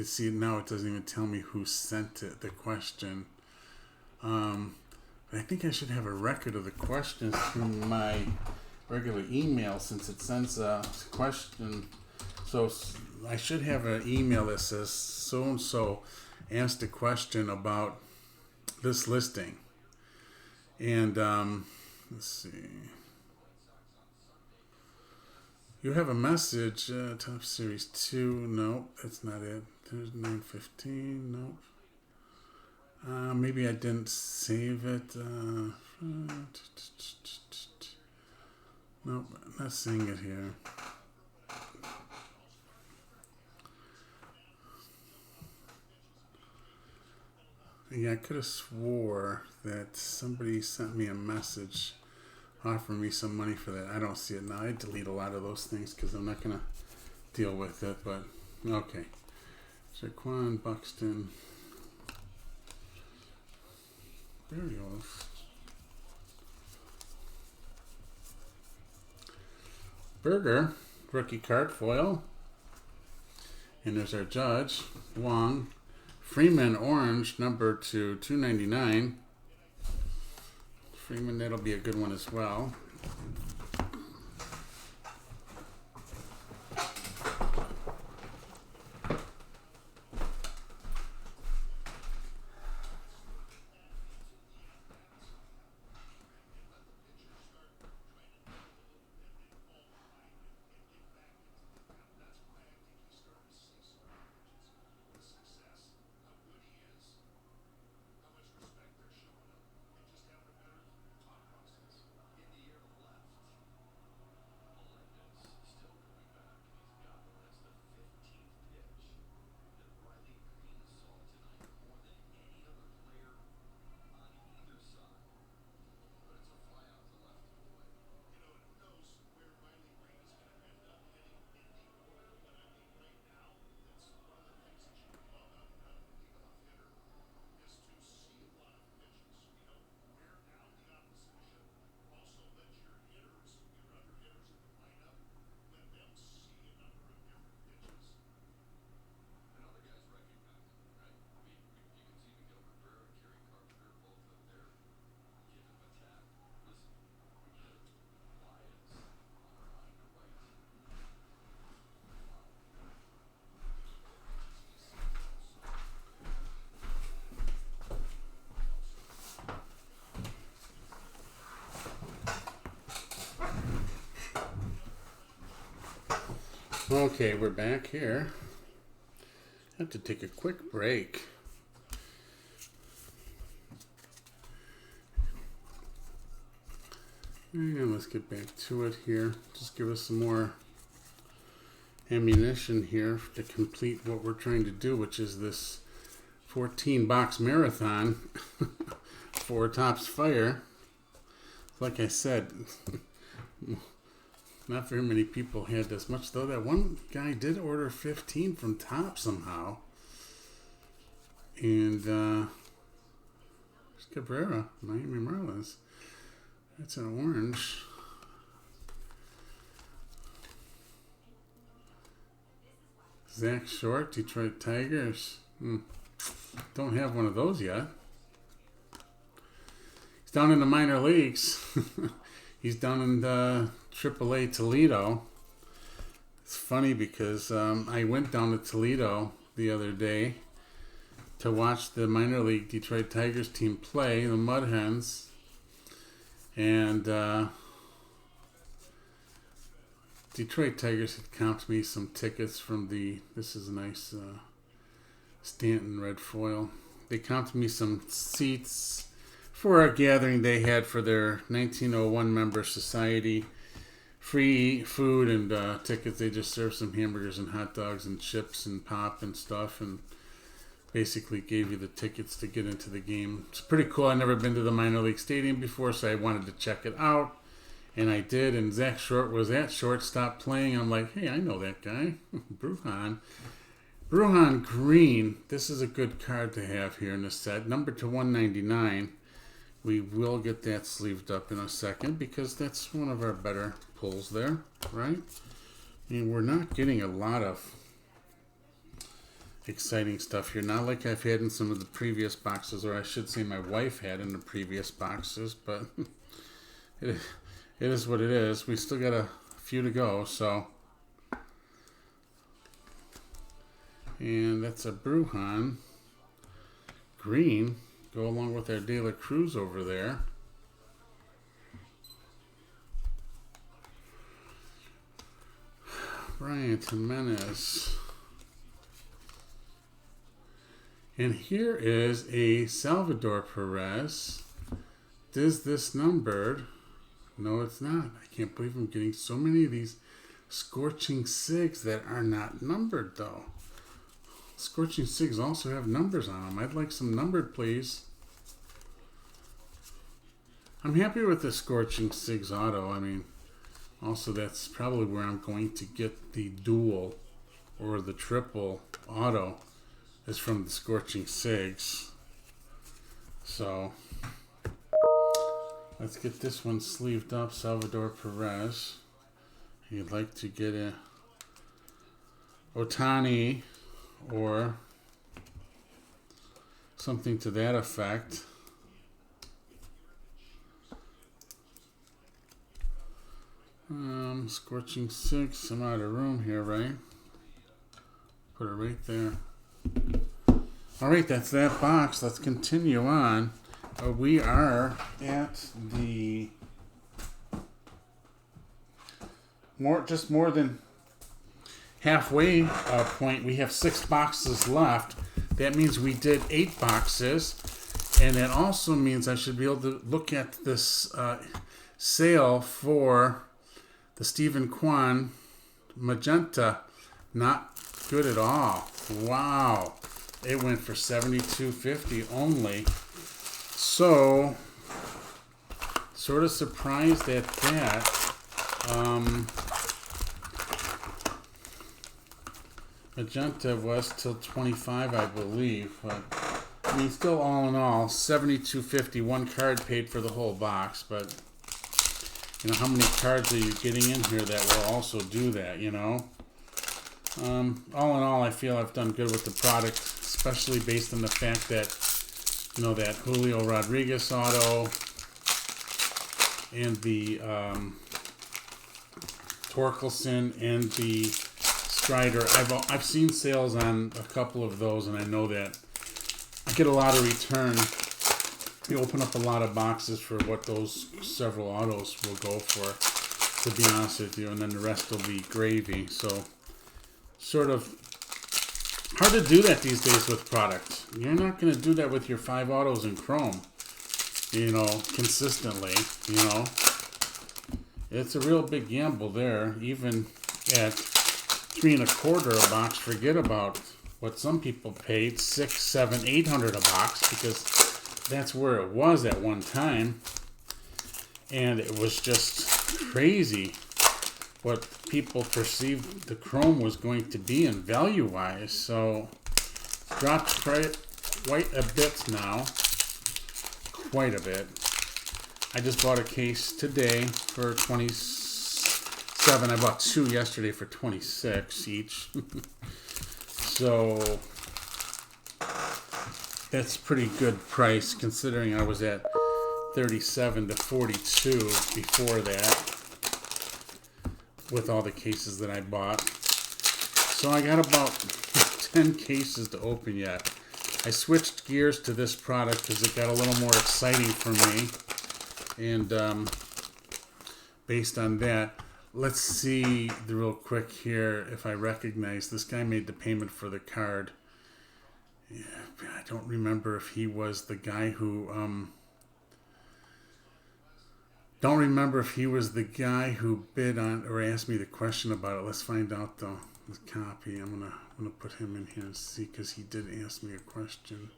A: See, now it doesn't even tell me who sent it, the question. I think I should have a record of the questions through my regular email since it sends a question. So I should have an email that says so-and-so asked a question about this listing. And let's see. You have a message, top series 2. Nope, that's not it. There's 915. Nope. Maybe I didn't save it. Nope, not seeing it here. Yeah, I could have swore that somebody sent me a message offering me some money for that. I don't see it now. I delete a lot of those things because I'm not going to deal with it, but okay. So Kwan, Buxton. There he goes. Berger, rookie card foil. And there's our judge, Wong. Freeman, orange, number to 299. Freeman, that'll be a good one as well. Okay, we're back here. I have to take a quick break. And let's get back to it here. Just give us some more ammunition here to complete what we're trying to do, which is this 14-box marathon for Topps Fire. Like I said, not very many people had this much, though. That one guy did order 15 from Topps somehow. And there's Cabrera, Miami Marlins. That's an orange. Zach Short, Detroit Tigers. Don't have one of those yet. He's down in the minor leagues. He's down in the AAA Toledo. It's funny because I went down to Toledo the other day to watch the minor league Detroit Tigers team play, the Mud Hens. And Detroit Tigers had comped me some tickets from this is a nice Stanton red foil. They comped me some seats for a gathering they had for their 1901 member society. Free food and tickets. They just served some hamburgers and hot dogs and chips and pop and stuff, and basically gave you the tickets to get into the game. It's pretty cool. I've never been to the minor league stadium before, so I wanted to check it out, and I did. And Zach Short was at shortstop playing. I'm like, hey, I know that guy. Brujan Green. This is a good card to have here in the set. Number to 199. We will get that sleeved up in a second because that's one of our better pulls there, right? And we're not getting a lot of exciting stuff here. Not like I've had in some of the previous boxes, or I should say my wife had in the previous boxes, but it is what it is. We still got a few to go, so. And that's a Brujan Green. Go along with our De La Cruz over there. Brian Jimenez. And here is a Salvador Perez. Is this numbered? No, it's not. I can't believe I'm getting so many of these Scorching Sigs that are not numbered, though. Scorching Sigs also have numbers on them. I'd like some numbered, please. I'm happy with the Scorching Sigs auto. I mean, also that's probably where I'm going to get the dual or the triple auto is from the Scorching Sigs. So, let's get this one sleeved up. Salvador Perez. You'd like to get a Ohtani or something to that effect. Scorching Six. I'm out of room here, right? Put it right there. All right, that's that box. Let's continue on. We are at the just more than halfway point. We have 6 boxes left. That means we did 8 boxes, and that also means I should be able to look at this sale for the Stephen Kwan magenta. Not good at all. Wow, it went for $72.50 only. So, sort of surprised at that. Magenta was till 25, I believe. But I mean, still all in all, $72.50. One card paid for the whole box, but you know, how many cards are you getting in here that will also do that, you know? All in all, I feel I've done good with the product, especially based on the fact that, you know, that Julio Rodriguez auto and the Torkelson and the Strider. I've seen sales on a couple of those, and I know that I get a lot of return. You open up a lot of boxes for what those several autos will go for, to be honest with you, and then the rest will be gravy. So, sort of hard to do that these days with product. You're not going to do that with your 5 autos in Chrome, you know, consistently, you know. It's a real big gamble there. Even at $3 1/4 a box, forget about what some people paid, $600, $700, $800 a box, because that's where it was at one time. And it was just crazy what people perceived the Chrome was going to be in value-wise. So, it's dropped quite a bit now. Quite a bit. I just bought a case today for $27. I bought 2 yesterday for $26 each. So that's pretty good price considering I was at 37 to 42 before that with all the cases that I bought. So I got about 10 cases to open yet. I switched gears to this product because it got a little more exciting for me. And based on that, let's see real quick here if I recognize this guy made the payment for the card. Yeah, I don't remember if he was the guy who bid on or asked me the question about it. Let's find out though. The copy. I'm gonna put him in here and see because he did ask me a question.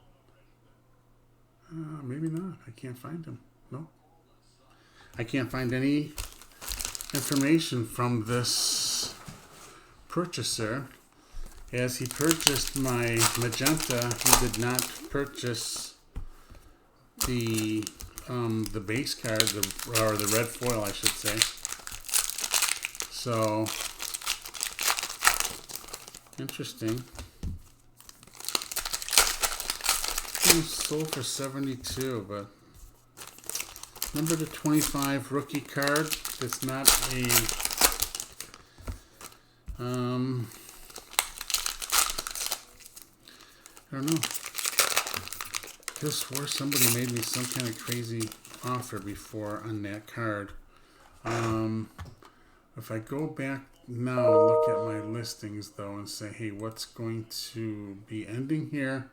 A: Maybe not. I can't find him. No. I can't find any information from this purchaser. As he purchased my magenta, he did not purchase the base card, or the red foil, I should say. So interesting. It was sold for 72, but remember the 25 rookie card? It's not a I don't know. I just swore somebody made me some kind of crazy offer before on that card. If I go back now and look at my listings though and say, hey, what's going to be ending here?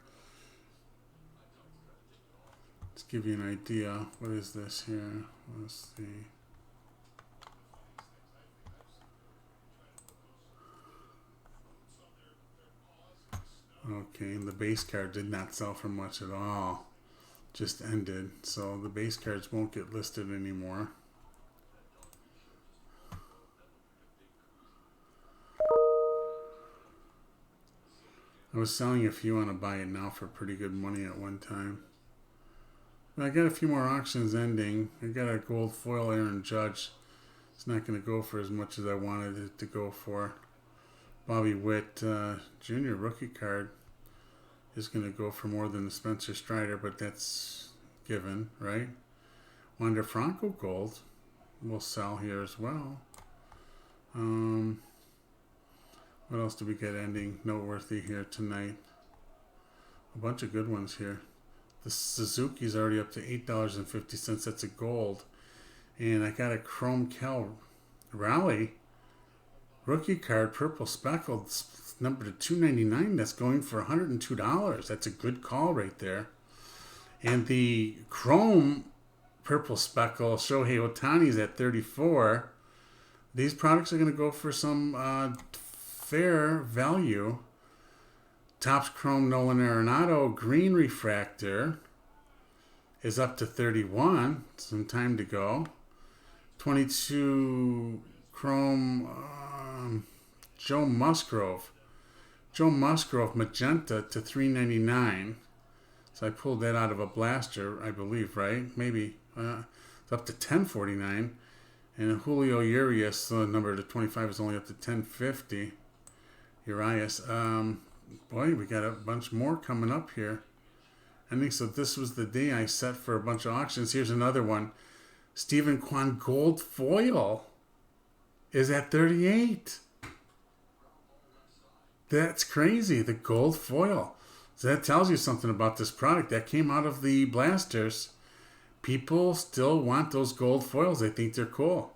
A: Let's give you an idea. What is this here? Let's see. Okay, and the base card did not sell for much at all. Just ended. So the base cards won't get listed anymore. I was selling a few on a buy it now for pretty good money at one time. But I got a few more auctions ending. I got a gold foil Aaron Judge. It's not going to go for as much as I wanted it to go for. Bobby Witt Jr. rookie card is going to go for more than the Spencer Strider, but that's given, right? Wander Franco gold will sell here as well. What else do we get ending noteworthy here tonight? A bunch of good ones here. The Suzuki's already up to $8.50. That's a gold. And I got a Chrome Cal Rally rookie card, purple speckled, number to $2.99. That's going for $102. That's a good call right there. And the Chrome purple speckle Shohei Ohtani's at $34. These products are going to go for some fair value. Topps Chrome Nolan Arenado green refractor is up to $31. Some time to go. 22 Chrome Joe Musgrove magenta to $3.99. So I pulled that out of a blaster, I believe, right? Maybe it's up to $10.49. And Julio Urias, the number to 25 is only up to $10.50. Urias, boy, we got a bunch more coming up here. I think so. This was the day I set for a bunch of auctions. Here's another one. Stephen Kwan gold foil is at $38. That's crazy. The gold foil. So that tells you something about this product. That came out of the blasters. People still want those gold foils. They think they're cool.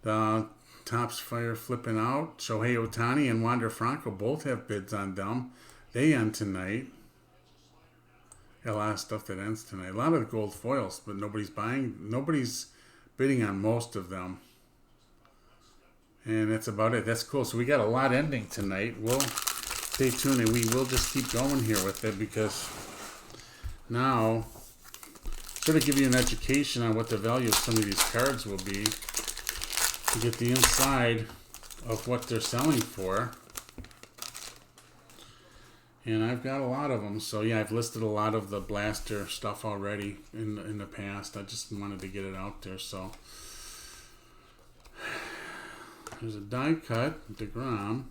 A: The Topps Fire flipping out. Shohei Ohtani and Wander Franco both have bids on them. They end tonight. Got a lot of stuff that ends tonight. A lot of the gold foils, but nobody's buying. Nobody's bidding on most of them. And that's about it. That's cool. So we got a lot ending tonight. We'll stay tuned and we will just keep going here with it because now sort of give you an education on what the value of some of these cards will be to get the inside of what they're selling for. And I've got a lot of them. So yeah, I've listed a lot of the blaster stuff already in the past. I just wanted to get it out there. So there's a die cut DeGrom.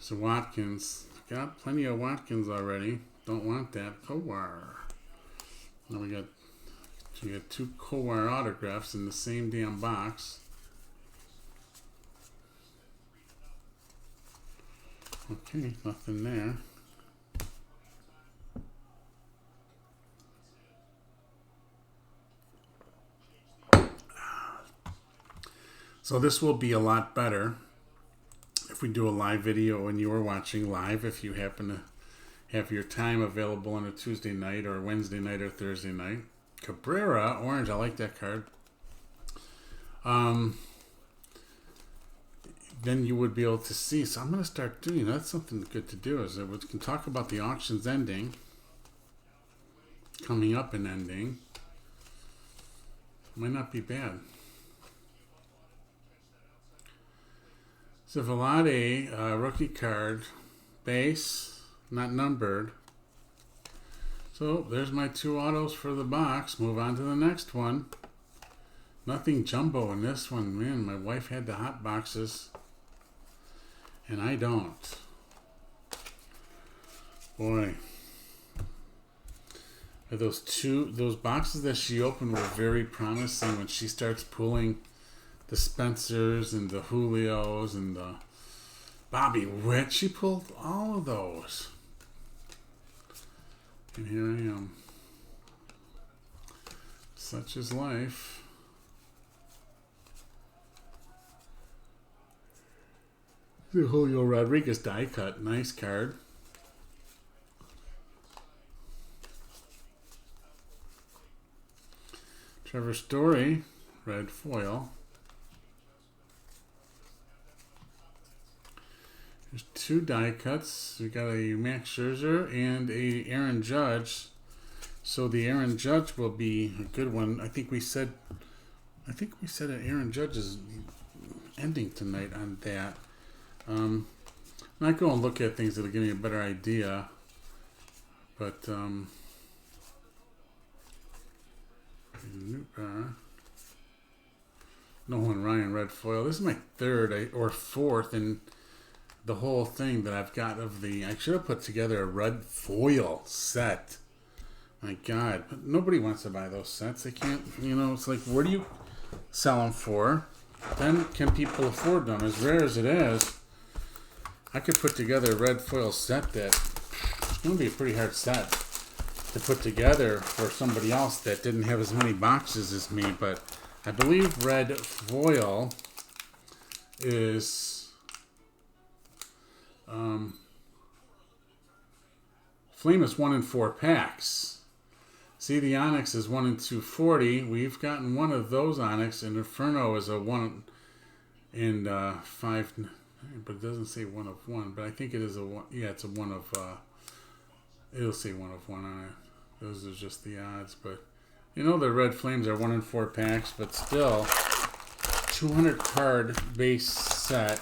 A: So Watkins. Got plenty of Watkins already. Don't want that. Kwan. Now we got 2 Kwan autographs in the same damn box. Okay, nothing there. So this will be a lot better if we do a live video and you are watching live, if you happen to have your time available on a Tuesday night or Wednesday night or Thursday night. Cabrera, orange, I like that card. Then you would be able to see. So I'm going to start doing, that's something good to do, is that we can talk about the auctions ending, coming up and ending. Might not be bad. So Vlade, rookie card, base, not numbered. So there's my 2 autos for the box. Move on to the next one. Nothing jumbo in this one. Man, my wife had the hot boxes, and I don't. Boy. Those boxes that she opened were very promising when she starts pulling the Spencers and the Julios and the Bobby Witt. She pulled all of those. And here I am. Such is life. The Julio Rodriguez die cut. Nice card. Trevor Story, red foil. There's 2 die cuts. We got a Max Scherzer and a Aaron Judge. So the Aaron Judge will be a good one. I think we said that Aaron Judge is ending tonight on that. Not go and look at things that'll give me a better idea. But Nolan Ryan red foil. This is my 3rd or 4th in the whole thing that I've got of the. I should have put together a red foil set. My God, but nobody wants to buy those sets. They can't. It's like, where do you sell them for? Then can people afford them? As rare as it is, I could put together a red foil set that it's going to be a pretty hard set to put together for somebody else that didn't have as many boxes as me. But I believe red foil is Flame is 1 in 4 packs. See, the Onyx is 1 in 240. We've gotten one of those Onyx, and Inferno is a 1 in 5. But it doesn't say 1 of 1. But I think it is a 1. Yeah, it's a 1 of. It'll say 1 of 1 on it. Those are just the odds. But the red flames are 1 in 4 packs, but still 200 card base set.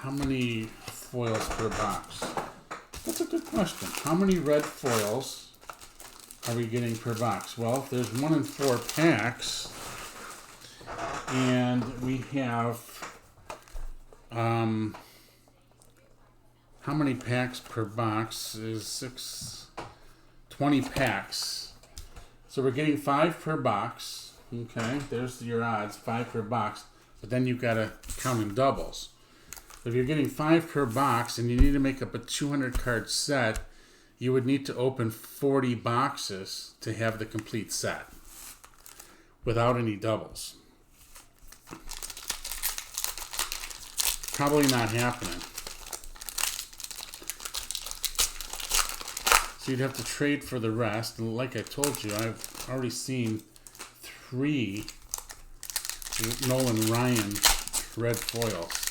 A: How many foils per box? That's a good question. How many red foils are we getting per box? Well, if there's 1 in 4 packs, and we have how many packs per box is 20 packs. So we're getting 5 per box. Okay, there's your odds, 5 per box. But then you've got to count in doubles. If you're getting 5 per box and you need to make up a 200 card set, you would need to open 40 boxes to have the complete set without any doubles. Probably not happening. So you'd have to trade for the rest. And like I told you, I've already seen 3 Nolan Ryan red foils.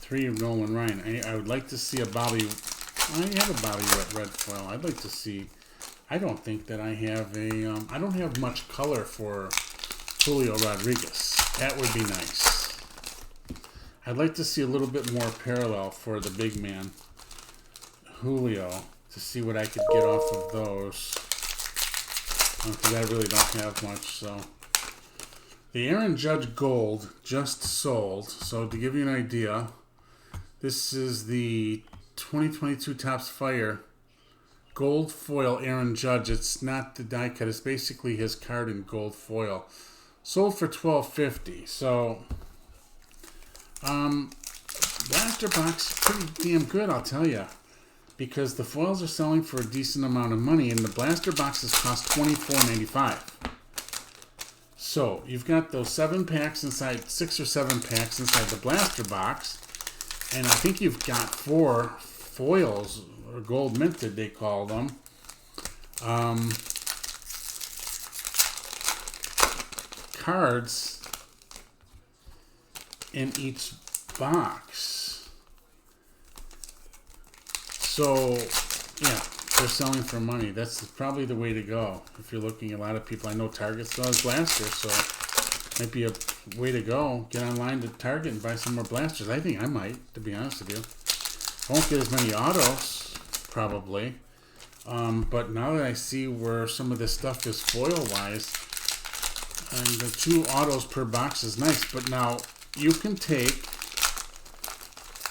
A: 3 of Nolan Ryan. I would like to see a Bobby. I have a Bobby red foil. I'd like to see. I don't think that I have a. I don't have much color for Julio Rodriguez. That would be nice. I'd like to see a little bit more parallel for the big man, Julio, to see what I could get off of those. Because I really don't have much, so The Aaron Judge Gold just sold. So to give you an idea, this is the 2022 Topps Fire gold foil Aaron Judge. It's not the die cut. It's basically his card in gold foil. Sold for $12.50. So, blaster box pretty damn good, I'll tell you, because the foils are selling for a decent amount of money, and the blaster boxes cost $24.95. So you've got those 7 packs inside, 6 or 7 packs inside the blaster box, and I think you've got 4 foils, or gold minted they call them. Cards in each box. So yeah, they're selling for money. That's probably the way to go. If you're looking at a lot of people, I know Target still has blasters, so might be a way to go. Get online to Target and buy some more blasters. I think I might, to be honest with you. Won't get as many autos, probably. But now that I see where some of this stuff is foil-wise, and the 2 autos per box is nice. But now you can take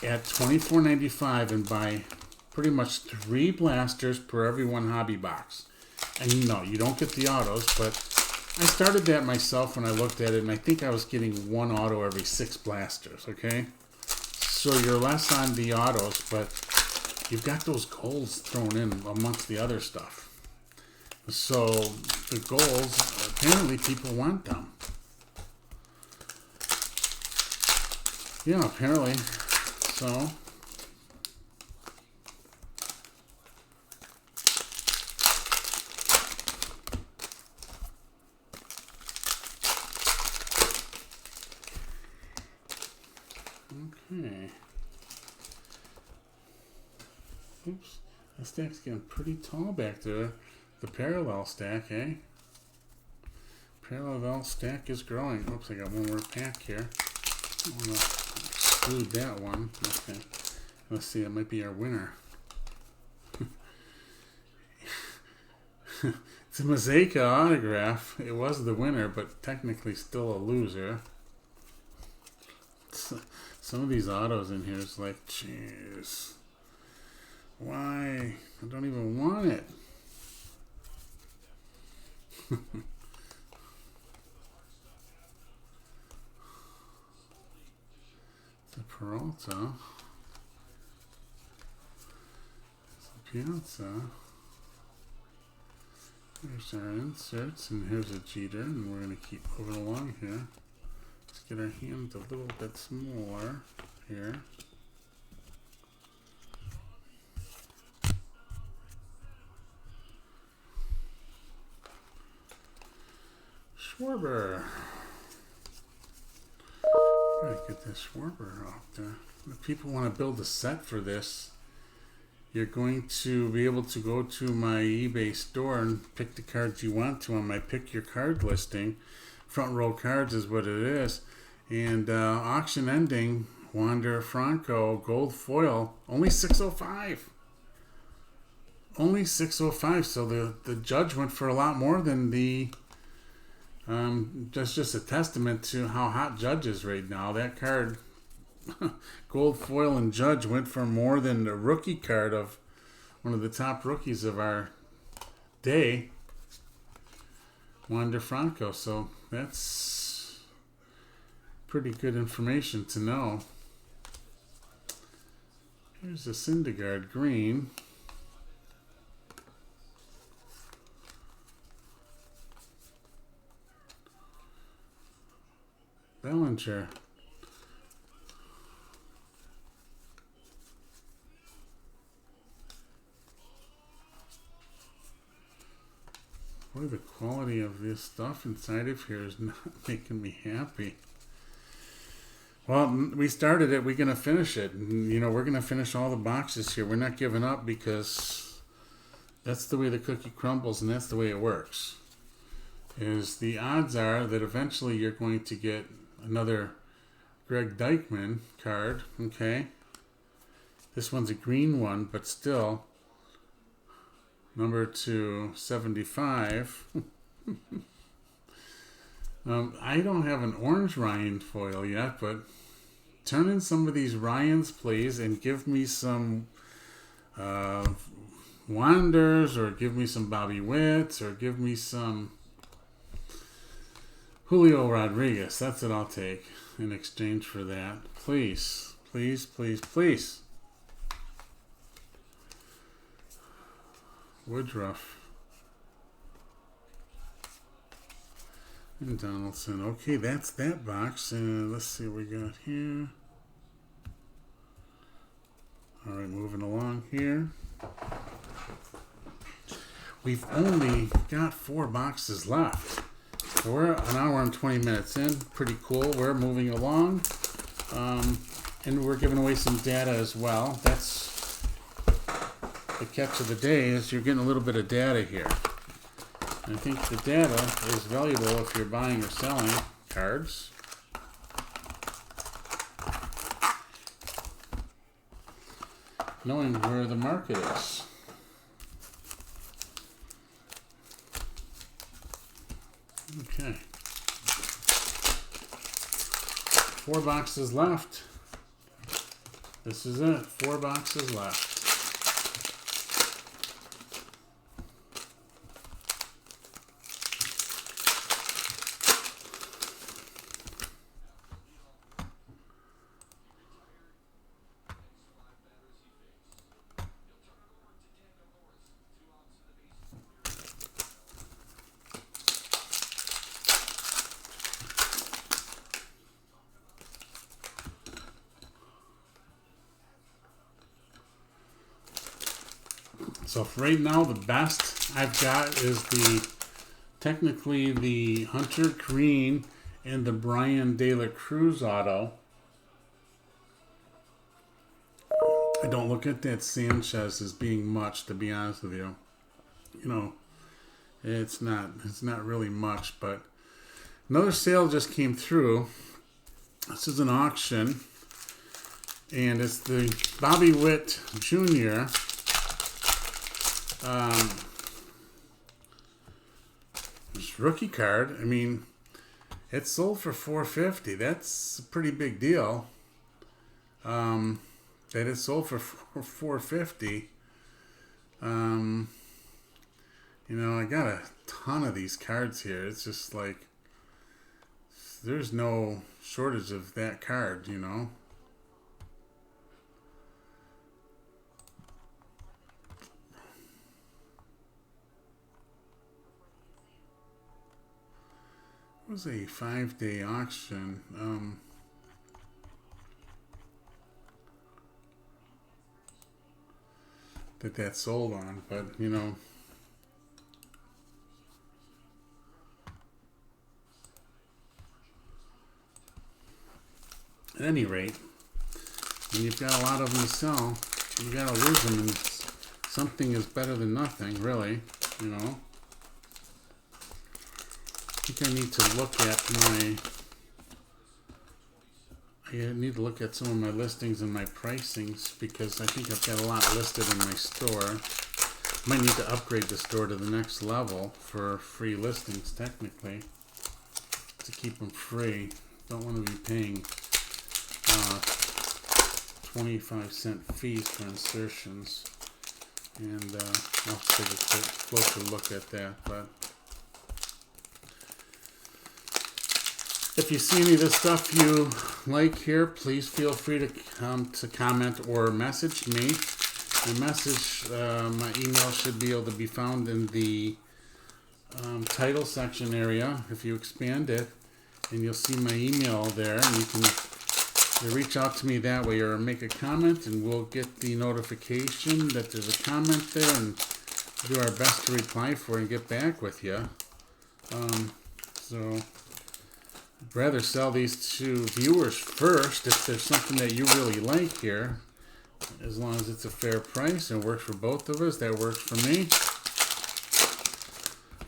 A: at $24.95 and buy pretty much 3 blasters per every 1 hobby box. And no, you don't get the autos, but I started that myself when I looked at it, and I think I was getting 1 auto every 6 blasters, okay? So you're less on the autos, but you've got those golds thrown in amongst the other stuff. So the golds, apparently people want them. Yeah, apparently. So okay. Oops. That stack's getting pretty tall back there. The parallel stack, eh? Parallel stack is growing. Oops, I got one more pack here. I want to exclude that one. Okay. Let's see, it might be our winner. It's a Mazeka autograph. It was the winner, but technically still a loser. Some of these autos in here is like, jeez. Why? I don't even want it. It's a Peralta. It's a Piazza. Here's our inserts, and here's a Jeter, and we're going to keep moving along here. Let's get our hands a little bit smaller here. Schwarber. Gotta get this Schwarber out there. If people want to build a set for this, you're going to be able to go to my eBay store and pick the cards you want to on my Pick Your Card listing. Front Row Cards is what it is. And auction ending, Wander Franco, gold foil, only $605. Only $605. So the judge went for a lot more than the... that's just a testament to how hot Judge is right now. That card, gold foil and Judge, went for more than the rookie card of one of the top rookies of our day, Wander Franco. So that's pretty good information to know. Here's a Syndergaard green. Bellinger. Boy, the quality of this stuff inside of here is not making me happy. Well, we started it. We're going to finish it. And, you know, we're going to finish all the boxes here. We're not giving up because that's the way the cookie crumbles, and that's the way it works. Is the odds are that eventually you're going to get another Greg Deichmann card, okay? This one's a green one, but still, number 275. I don't have an orange Ryan foil yet, but turn in some of these Ryans, please, and give me some Wanders, or give me some Bobby Witts, or give me some Julio Rodriguez. That's what I'll take in exchange for that. Please, please, please, please. Woodruff. And Donaldson. Okay, that's that box. Let's see what we got here. All right, moving along here. We've only got 4 boxes left. So we're an hour and 20 minutes in. Pretty cool. We're moving along. And we're giving away some data as well. That's the catch of the day, is you're getting a little bit of data here. And I think the data is valuable if you're buying or selling cards. Knowing where the market is. Okay. 4 boxes left. This is it. 4 boxes left. So right now the best I've got is technically the Hunter Green and the Brian De La Cruz auto. I don't look at that Sanchez as being much, to be honest with you. You know, it's not really much, but another sale just came through. This is an auction, and it's the Bobby Witt Jr. This rookie card. I mean, it sold for $450. That's a pretty big deal. That it sold for $450. You know, I got a ton of these cards here. It's just like there's no shortage of that card, you know. It was a 5-day auction. That sold on, but you know, at any rate, when you've got a lot of them to sell, you gotta lose them, and something is better than nothing, really, you know. I think I need to look at some of my listings and my pricings, because I think I've got a lot listed in my store. Might need to upgrade the store to the next level for free listings, technically, to keep them free. Don't want to be paying 25-cent fees for insertions. And I'll take a closer look at that, but if you see any of the stuff you like here, please feel free to comment or message me. My email should be able to be found in the title section area. If you expand it, and you'll see my email there, and you can reach out to me that way, or make a comment, and we'll get the notification that there's a comment there, and do our best to reply for it and get back with you. So I'd rather sell these to viewers first if there's something that you really like here. As long as it's a fair price and works for both of us, that works for me.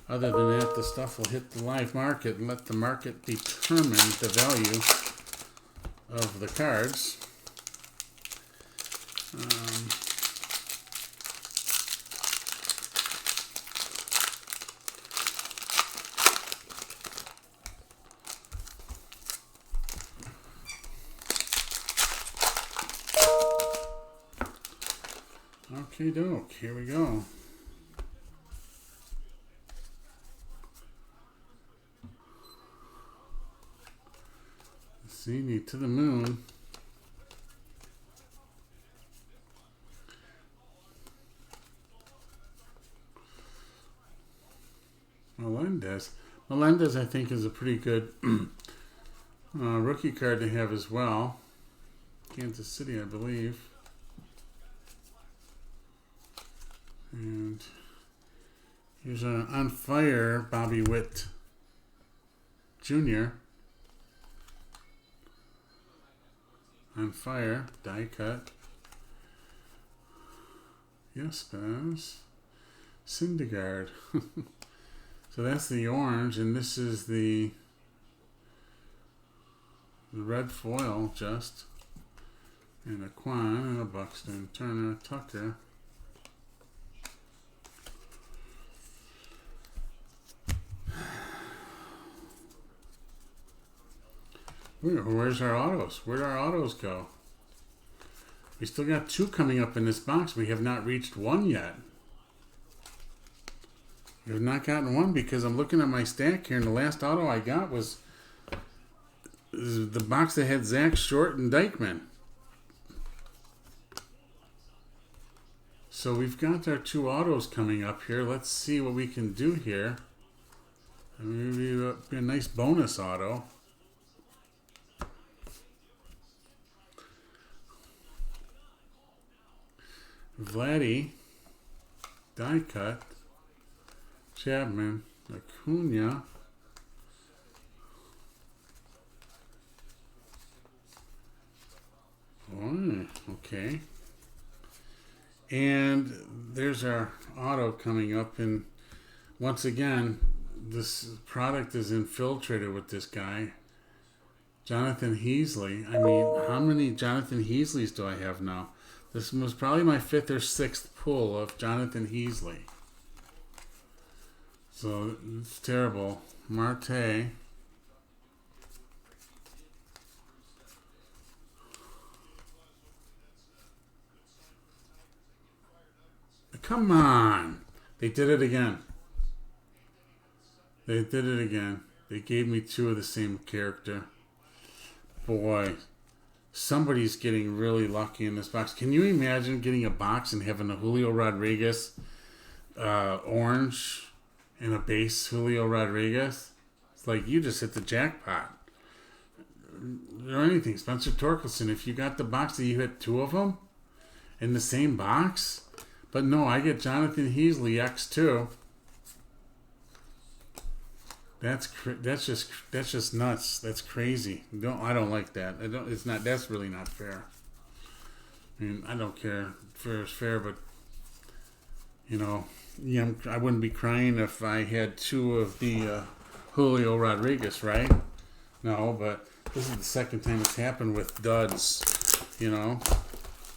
A: Other than that, the stuff will hit the live market and let the market determine the value of the cards. Okay, doke. Here we go. See me to the moon. Melendez, I think, is a pretty good rookie card to have as well. Kansas City, I believe. And here's an on fire Bobby Witt Jr. On fire, die cut. Yes, guys. Syndergaard. So that's the orange, and this is the red foil, just. And a Kwan, and a Buxton, Turner, Tucker. Where's our autos? Where'd our autos go? We still got 2 coming up in this box. We have not reached 1 yet. We have not gotten 1 because I'm looking at my stack here, and the last auto I got was the box that had Zach, Short, and Dykeman. So we've got our 2 autos coming up here. Let's see what we can do here. Maybe a nice bonus auto. Vladdy, die cut, Chapman, Acuna, okay, and there's our auto coming up, and once again, this product is infiltrated with this guy, Jonathan Heasley. I mean, how many Jonathan Heasleys do I have now? This was probably my 5th or 6th pull of Jonathan Heasley. So it's terrible. Marte. Come on. They did it again. They did it again. They gave me 2 of the same character. Boy. Somebody's getting really lucky in this box. Can you imagine getting a box and having a Julio Rodriguez orange and a base Julio Rodriguez? It's like you just hit the jackpot. Or anything. Spencer Torkelson, if you got the box that you hit 2 of them in the same box. But no, I get Jonathan Heasley X2. That's just nuts. That's crazy. I don't like that. It's not. That's really not fair. I mean, I don't care. Fair is fair, but you know, yeah, I wouldn't be crying if I had 2 of the Julio Rodriguez, right? No, but this is the second time it's happened with duds. You know,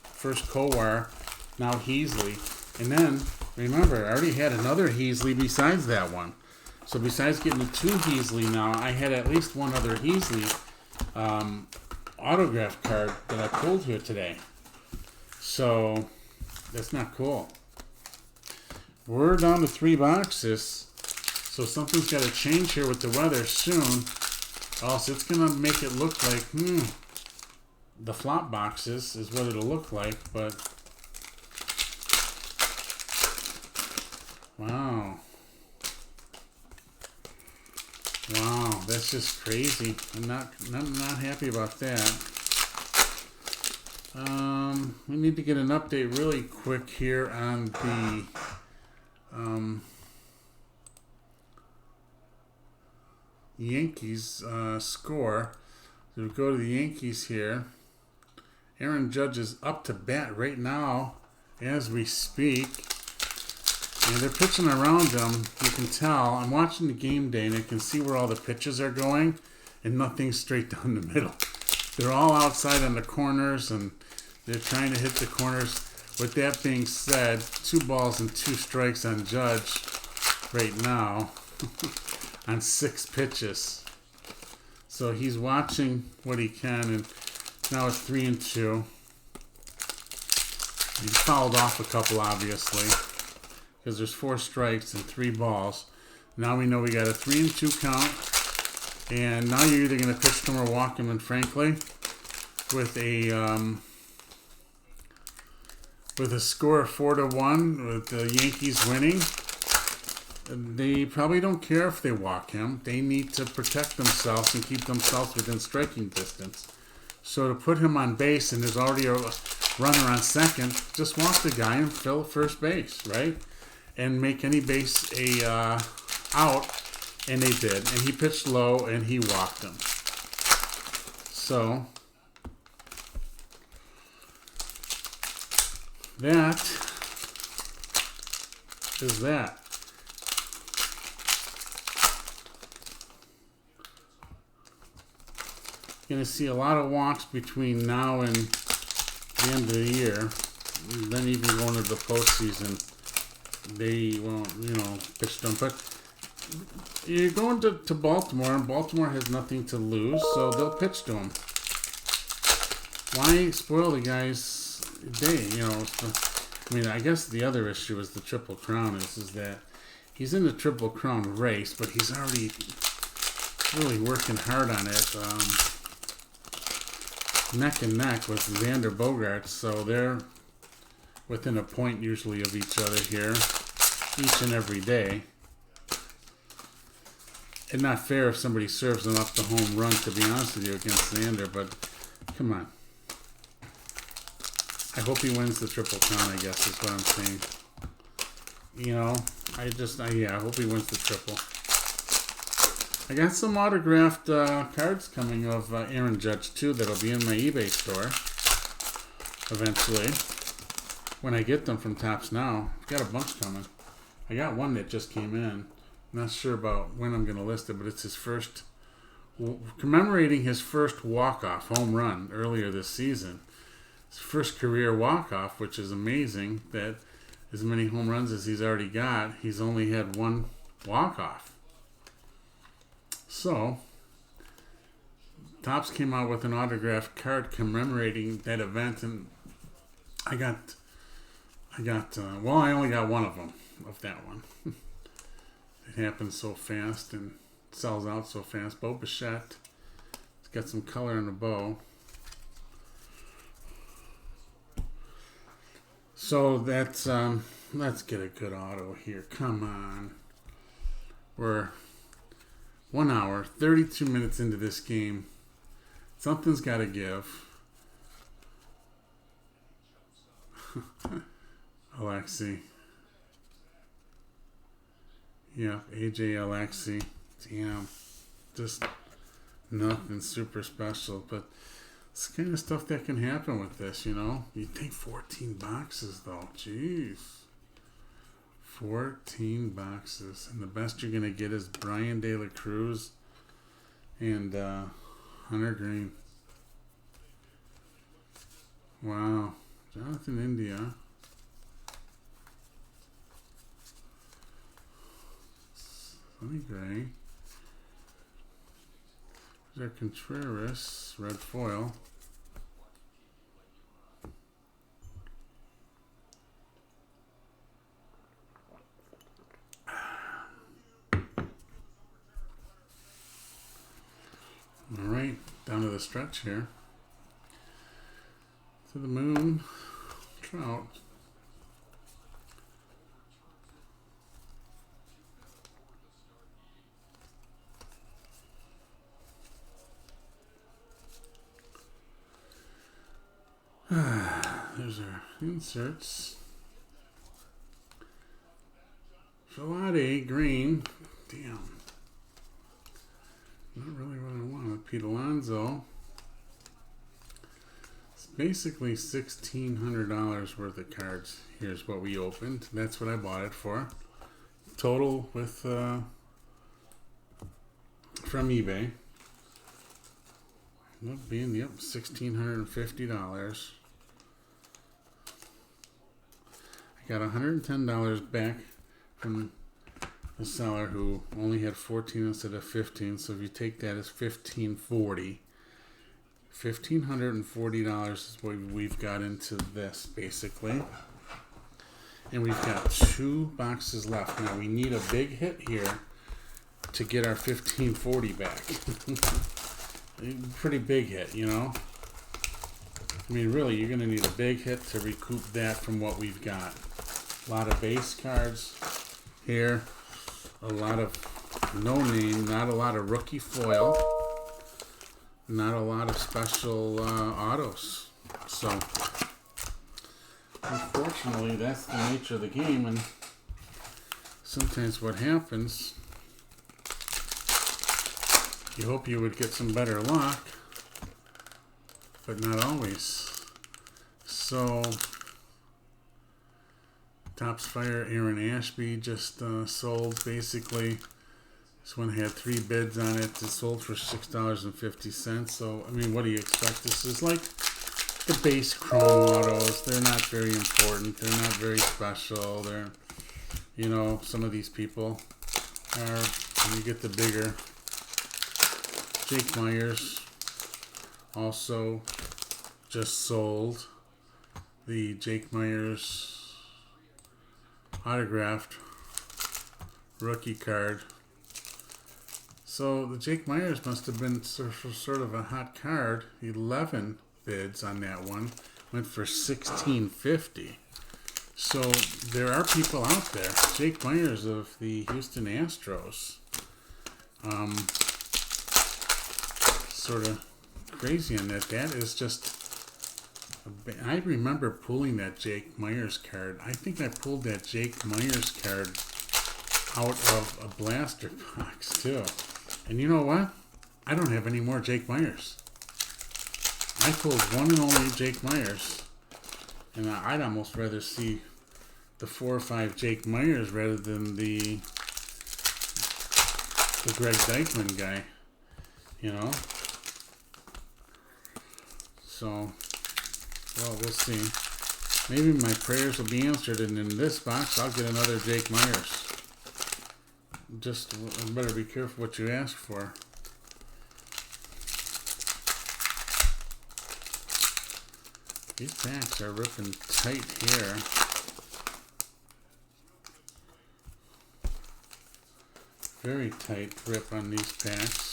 A: first Kowar, now Heasley, and then remember, I already had another Heasley besides that one. So besides getting the 2 Heasley now, I had at least 1 other Heasley autograph card that I pulled here today. So that's not cool. We're down to 3 boxes. So something's got to change here with the weather soon. Also, it's going to make it look like, the flop boxes is what it'll look like. But, wow. Wow, that's just crazy. I'm not happy about that. We need to get an update really quick here on the Yankees score. So we go to the Yankees here. Aaron Judge is up to bat right now as we speak. And they're pitching around them. You can tell. I'm watching the game day, and I can see where all the pitches are going, and nothing's straight down the middle. They're all outside on the corners, and they're trying to hit the corners. With that being said, 2 balls and 2 strikes on Judge right now on 6 pitches. So he's watching what he can, and now it's 3-2. He fouled off a couple, obviously, because there's 4 strikes and 3 balls. Now we know we got a 3-2 count. And now you're either going to pitch him or walk him. And frankly, with a score of 4-1, with the Yankees winning, they probably don't care if they walk him. They need to protect themselves and keep themselves within striking distance. So to put him on base and there's already a runner on second, just walk the guy and fill first base, right? And make any base a out, and they did. And he pitched low and he walked him. So that is that. Going to see a lot of walks between now and the end of the year. Then even going to the postseason, they won't, pitch them. But you're going to Baltimore, and Baltimore has nothing to lose, so they'll pitch to him. Why spoil the guy's day? I guess the other issue is the Triple Crown is that he's in the Triple Crown race, but he's already really working hard on it. Neck and neck with Xander Bogaerts, so they're within a point usually of each other here, each and every day. It's not fair if somebody serves them up the home run, to be honest with you, against Xander, but come on. I hope he wins the Triple Crown, I guess is what I'm saying. I hope he wins the triple. I got some autographed cards coming of Aaron Judge, too, that'll be in my eBay store eventually. When I get them from Topps Now. I've got a bunch coming. I got one that just came in. Not sure about when I'm going to list it, but it's his first, commemorating his first walk-off home run earlier this season. His first career walk-off, which is amazing that as many home runs as he's already got, he's only had one walk-off. So, Topps came out with an autographed card commemorating that event, and I only got one of them, of that one. It happens so fast and sells out so fast. Bo Bichette, it's got some color in the bow. So that's, let's get a good auto here. Come on. We're 1 hour, 32 minutes into this game. Something's got to give. Alexi. Yeah, AJ Alexi. Damn. Just nothing super special. But it's the kind of stuff that can happen with this, You take 14 boxes, though. Jeez. 14 boxes. And the best you're going to get is Brian De La Cruz and Hunter Green. Wow. Jonathan India. Sonny Gray. There's our Contreras. Red foil. All right, down to the stretch here. To the moon, Trout. There's our inserts. Velade, green. Damn. Not really what I wanted. Pete Alonso. It's basically $1,600 worth of cards. Here's what we opened. That's what I bought it for. Total with from eBay. Not being $1,650. I got $110 back from the seller who only had 14 instead of 15. So if you take that as $1,540, $1,540 is what we've got into this, basically. And we've got 2 boxes left. Now, we need a big hit here to get our $1,540 back. Pretty big hit, you know? I mean, really, you're going to need a big hit to recoup that from what we've got. A lot of base cards here. A lot of no name. Not a lot of rookie foil. Not a lot of special autos. So, unfortunately, that's the nature of the game. And sometimes what happens, you hope you would get some better luck, but not always. So, Topps Fire Aaron Ashby just sold, basically. This one had 3 bids on it. It sold for $6.50. So, I mean, what do you expect? This is like the base chrome autos. They're not very important. They're not very special. They're, you know, some of these people are, when you get the bigger. Jake Myers also just sold the Jake Myers autographed rookie card. So the Jake Myers must have been sort of a hot card. 11 bids on that one. Went for $16.50. So there are people out there. Jake Myers of the Houston Astros. Sort of crazy on that. That is just... I remember pulling that Jake Myers card. I think I pulled that Jake Myers card out of a blaster box too. And you know what? I don't have any more Jake Myers. I pulled one and only Jake Myers. And I'd almost rather see the 4 or 5 Jake Myers rather than the Greg Deichmann guy. You know? So, well, we'll see. Maybe my prayers will be answered, and in this box, I'll get another Jake Myers. Just better be careful what you ask for. These packs are ripping tight here. Very tight grip on these packs.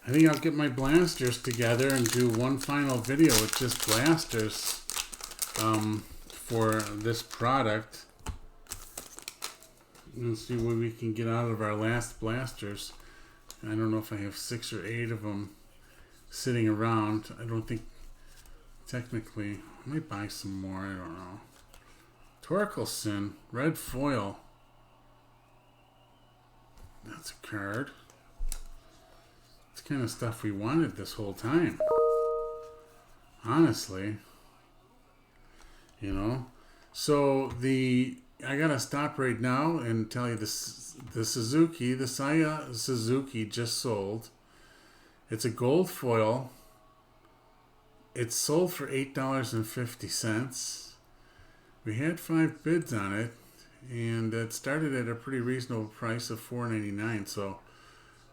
A: I think I'll get my blasters together and do one final video with just blasters for this product. Let's see what we can get out of our last blasters. I don't know if I have 6 or 8 of them sitting around. I don't think, technically, I might buy some more, I don't know. Torkelson, red foil. That's a card. Kind of stuff we wanted this whole time, honestly, you know. So I gotta stop right now and tell you this: the Saya Suzuki just sold. It's a gold foil. It's sold for $8.50. We had 5 bids on it, and it started at a pretty reasonable price of $4.99. So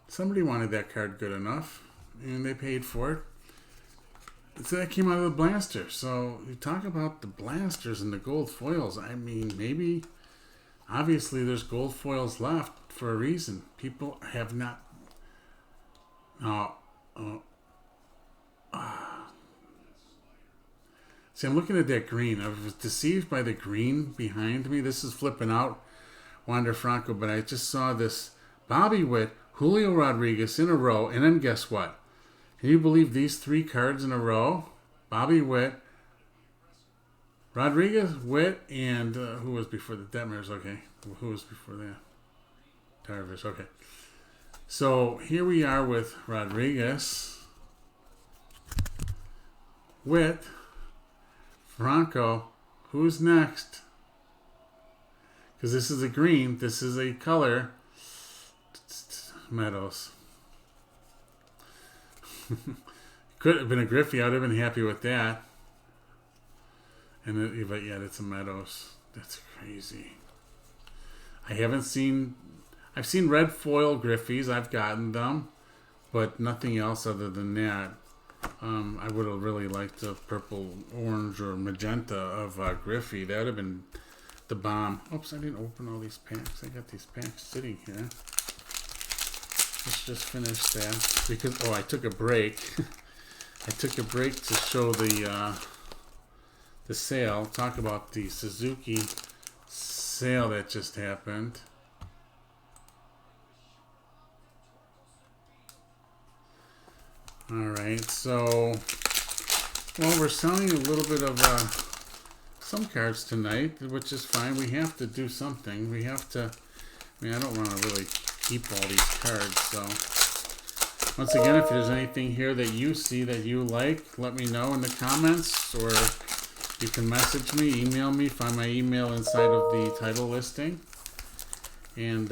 A: somebody wanted that card good enough, and they paid for it. So that came out of the blaster. So you talk about the blasters and the gold foils. I mean, maybe, obviously, there's gold foils left for a reason. People have not. See, I'm looking at that green. I was deceived by the green behind me. This is flipping out Wander Franco, but I just saw this Bobby Witt, Julio Rodriguez in a row, and then guess what? Can you believe these 3 cards in a row? Bobby Witt, Rodriguez, Witt, and who was before the Detmers? Okay, who was before that? Tarvis. Okay. So here we are with Rodriguez, Witt, Franco. Who's next? Because this is a green. This is a color. Meadows. Could have been a Griffey. I would have been happy with that. But yet it's a Meadows. That's crazy. I've seen red foil Griffies. I've gotten them, but nothing else other than that. I would have really liked the purple, orange, or magenta of Griffey. That would have been the bomb. Oops, I didn't open all these packs. I got these packs sitting here. Let's just finish that because I took a break. I took a break to show the sale. Talk about the Suzuki sale that just happened. All right, so we're selling a little bit of some cards tonight, which is fine. We have to do something. We have to. I mean, I don't want to really keep all these cards. So once again, if there's anything here that you see that you like, let me know in the comments, or you can message me, email me, find my email inside of the title listing, and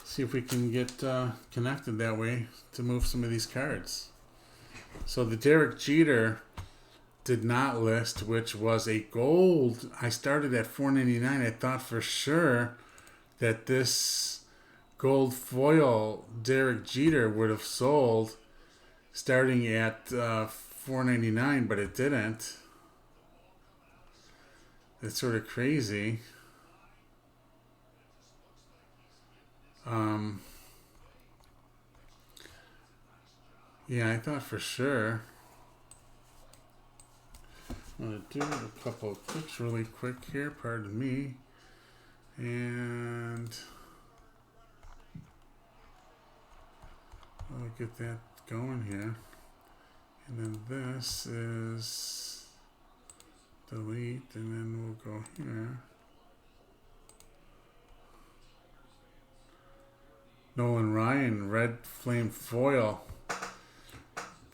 A: see if we can get connected that way to move some of these cards. So the Derek Jeter did not list, which was a gold. I started at $4.99. I thought for sure that this gold foil Derek Jeter would have sold starting at $4.99, but it didn't. It's sort of crazy. Yeah, I thought for sure. I'm going to do a couple of clicks really quick here, pardon me. And I'll get that going here. And then this is delete, and then we'll go here. Nolan Ryan, red flame foil.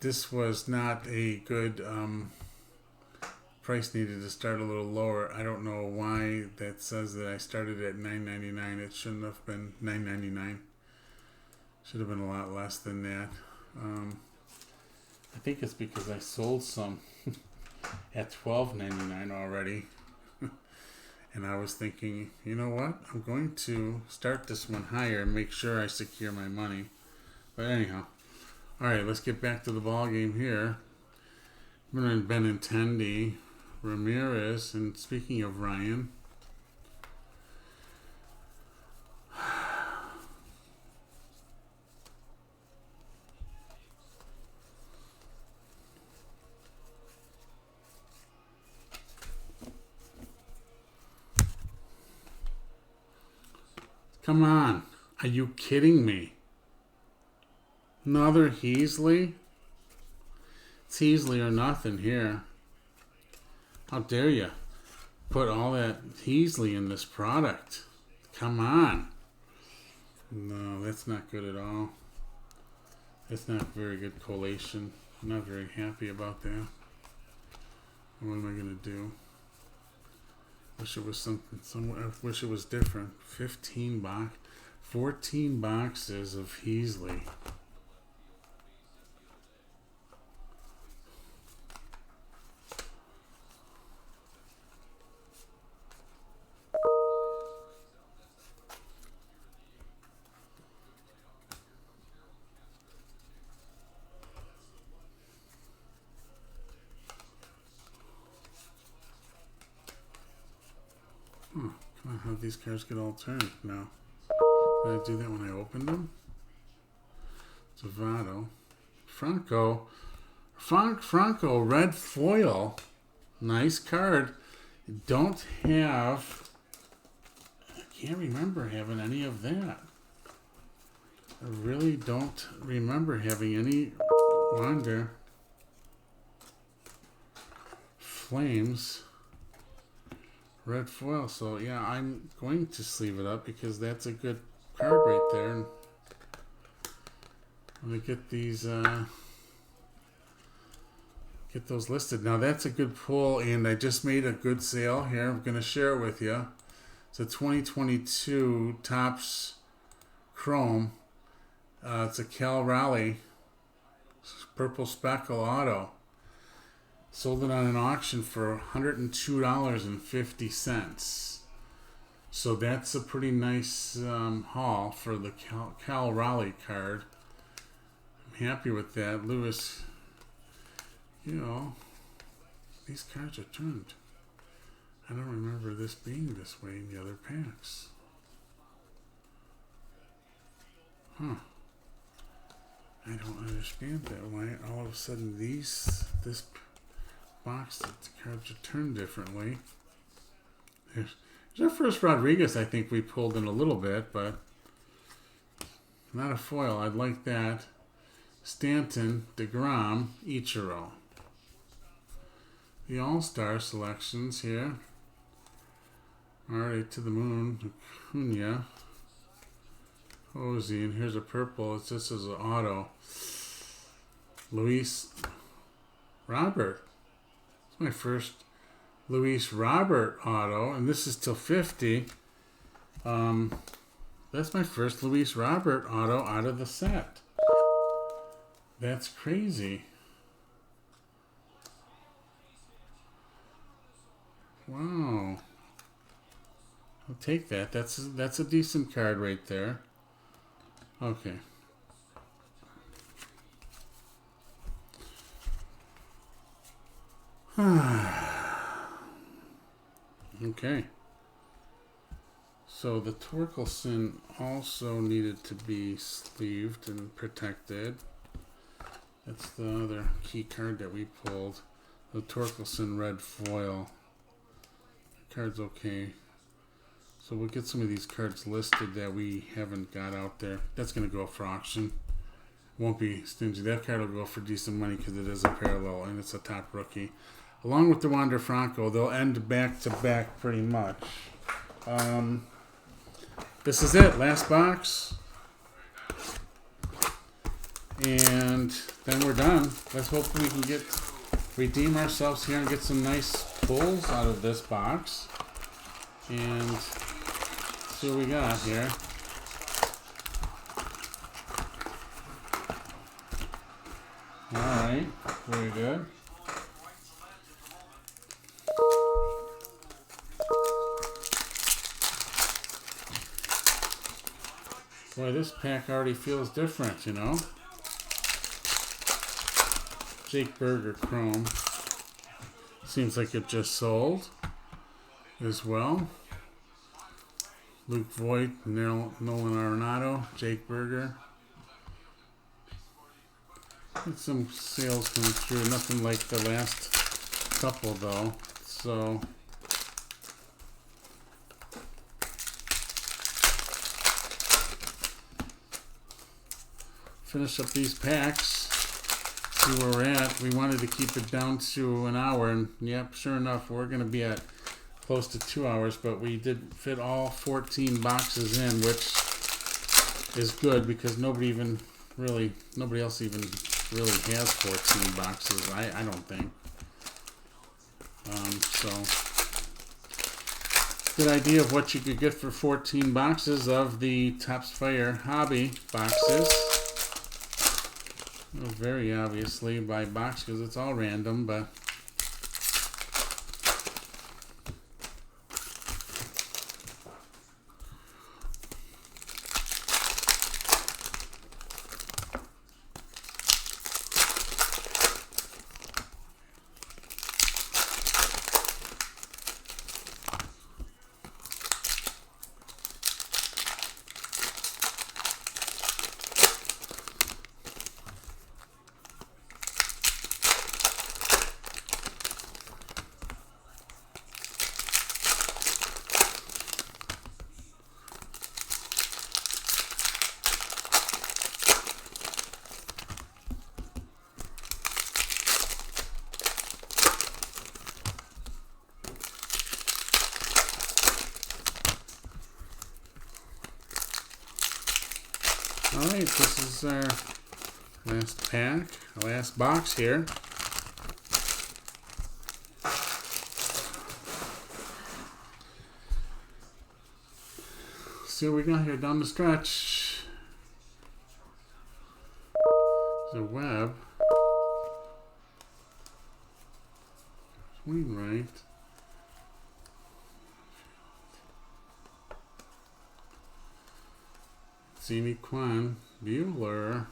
A: This was not a good price, needed to start a little lower. I don't know why that says that I started at $9.99. It shouldn't have been $9.99. Should have been a lot less than that. I think it's because I sold some at $12.99 already. And I was thinking, you know what? I'm going to start this one higher and make sure I secure my money. But anyhow. All right, let's get back to the ball game here. Benintendi, Ramirez, and speaking of Ryan, come on, are you kidding me? Another Heasley? It's Heasley or nothing here. How dare you put all that Heasley in this product? Come on. No, that's not good at all. That's not very good collation. I'm not very happy about that. What am I going to do? Wish it was something. I wish it was different. 14 boxes of Heasley. Come on, how did these cards get all turned now? Did I do that when I opened them? Salvador. Franco, red foil. Nice card. Don't have... I can't remember having any of that. I really don't remember having any Wander. Flames. red foil. So yeah, I'm going to sleeve it up because that's a good card right there. And let me get these, get those listed. Now that's a good pull, and I just made a good sale here. I'm going to share it with you. It's a 2022 Topps Chrome. It's a Cal Raleigh purple speckle auto. Sold it on an auction for $102.50. So that's a pretty nice haul for the Cal Raleigh card. I'm happy with that. Lewis, you know, these cards are turned. I don't remember this being this way in the other packs. Huh. I don't understand that. Why all of a sudden this box, the cards are turned differently. There's our first Rodriguez I think we pulled in a little bit, but not a foil. I'd like that. Stanton, DeGrom, Ichiro. The All-Star selections here. Alright, to the moon. Acuna. Posey, and here's a purple. It's just as an auto. Luis Robert. It's my first Luis Robert auto, and this is till 50. That's my first Luis Robert auto out of the set. That's crazy. Wow. I'll take that. That's a decent card right there. Okay. Okay. So the Torkelson also needed to be sleeved and protected. That's the other key card that we pulled. The Torkelson red foil. The card's okay. So we'll get some of these cards listed that we haven't got out there. That's going to go up for auction. Won't be stingy. That card will go for decent money because it is a parallel and it's a top rookie. Along with the Wander Franco, they'll end back to back pretty much. This is it. Last box. And then we're done. Let's hope we can redeem ourselves here and get some nice pulls out of this box. And see what we got here. Alright, very good. Boy, this pack already feels different, you know. Jake Berger Chrome. Seems like it just sold as well. Luke Voigt, Nolan Arenado, Jake Berger. Had some sales coming through, nothing like the last couple though. So finish up these packs, see where we're at. We wanted to keep it down to an hour, and yep, sure enough, we're going to be at close to 2 hours, but we did fit all 14 boxes in, which is good because nobody else even really has 14 boxes. I don't think. So good idea of what you could get for 14 boxes of the Topps Fire Hobby boxes. Well, very obviously by box because it's all random, but Alright, this is our last pack, last box here. See what we got here down the stretch. There's a Webb. Wainwright. Kwan. Bueller.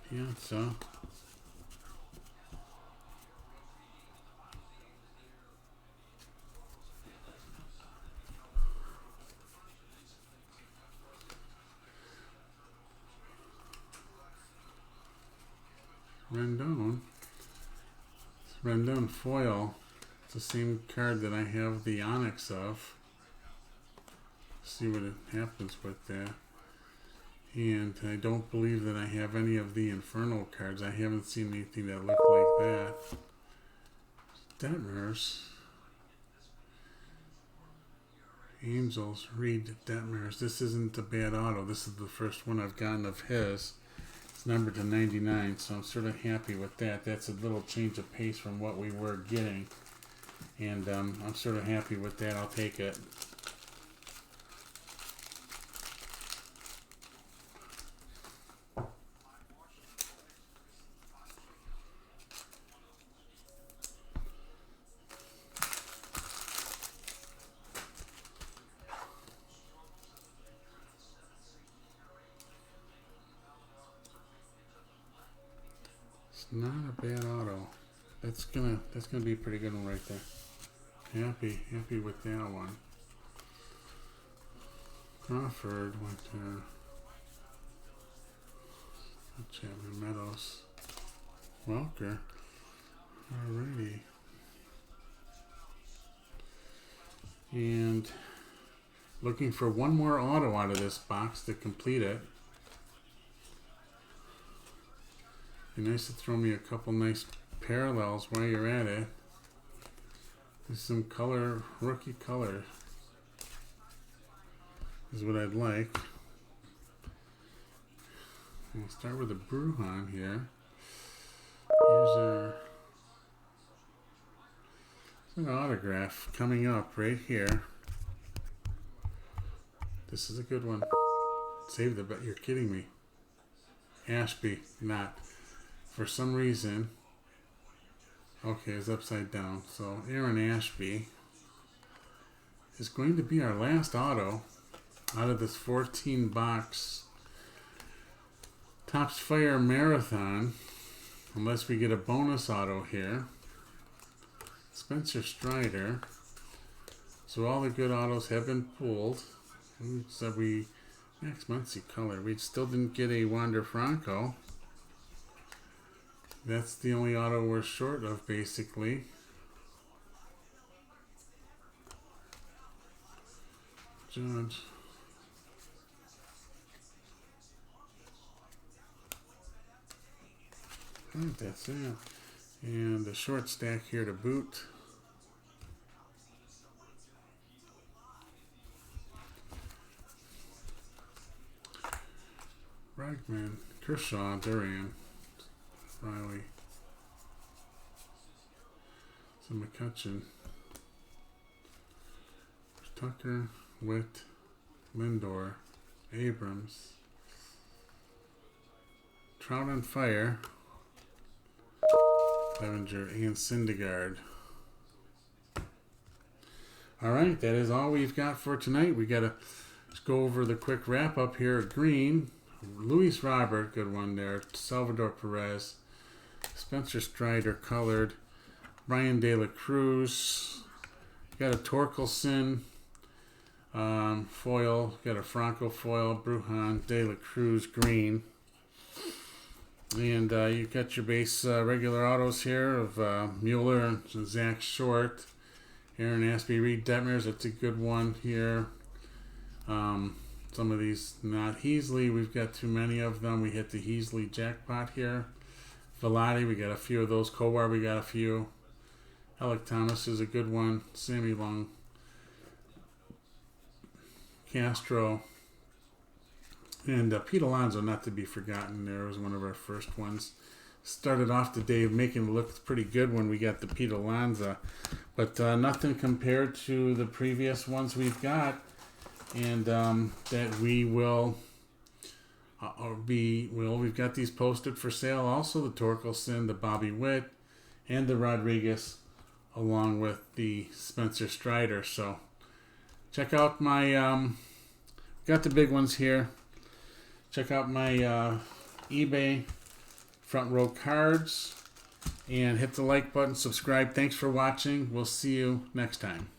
A: Piazza. Rendon foil. It's the same card that I have the Onyx of. See what it happens with that. And I don't believe that I have any of the Infernal cards. I haven't seen anything that look like that. Detmers. Angels, Reed Detmers. This isn't a bad auto. This is the first one I've gotten of his. It's numbered to 99, so I'm sort of happy with that. That's a little change of pace from what we were getting. And I'm sort of happy with that. I'll take it. Not a bad auto. That's gonna be a pretty good one right there. Happy with that one. Crawford went to Chapman Meadows. Welker. Alrighty. And looking for one more auto out of this box to complete it. Be nice to throw me a couple nice parallels while you're at it. There's some color, rookie color is what I'd like. We'll start with a Brujan here. Here's an autograph coming up right here. This is a good one. Save the bet. You're kidding me. Ashby, not. For some reason, okay, it's upside down. So Aaron Ashby is going to be our last auto out of this 14 box Topps Fire Marathon, unless we get a bonus auto here. Spencer Strider. So all the good autos have been pulled. So Max Muncy color. We still didn't get a Wander Franco. That's the only auto we're short of, basically. Judge. I think that's it. And the short stack here to boot. Bregman, Kershaw, Duran. Riley, some McCutcheon, Tucker, Witt, Lindor, Abrams, Trout on Fire, Clevenger, and Syndergaard. All right, that is all we've got for tonight. We got to go over the quick wrap up here. Green, Luis Robert, good one there. Salvador Perez. Spencer Strider colored. Brian De La Cruz. Got a Torkelson foil. Got a Franco foil. Brujan, De La Cruz green. And you got your base regular autos here of Mueller and Zach Short. Aaron Ashby, Reed Detmers. That's a good one here. Some of these not Heasley. We've got too many of them. We hit the Heasley jackpot here. Velati, we got a few of those. Kowar, we got a few. Alec Thomas is a good one. Sammy Long. Castro, and Pete Alonso, not to be forgotten. There was one of our first ones. Started off the day making it look pretty good when we got the Pete Alonso, but nothing compared to the previous ones we've got, and that we will we've got these posted for sale. Also, the Torkelson, the Bobby Witt, and the Rodriguez, along with the Spencer Strider. So check out my got the big ones here. Check out my eBay Front Row Cards, and hit the like button, subscribe. Thanks for watching. We'll see you next time.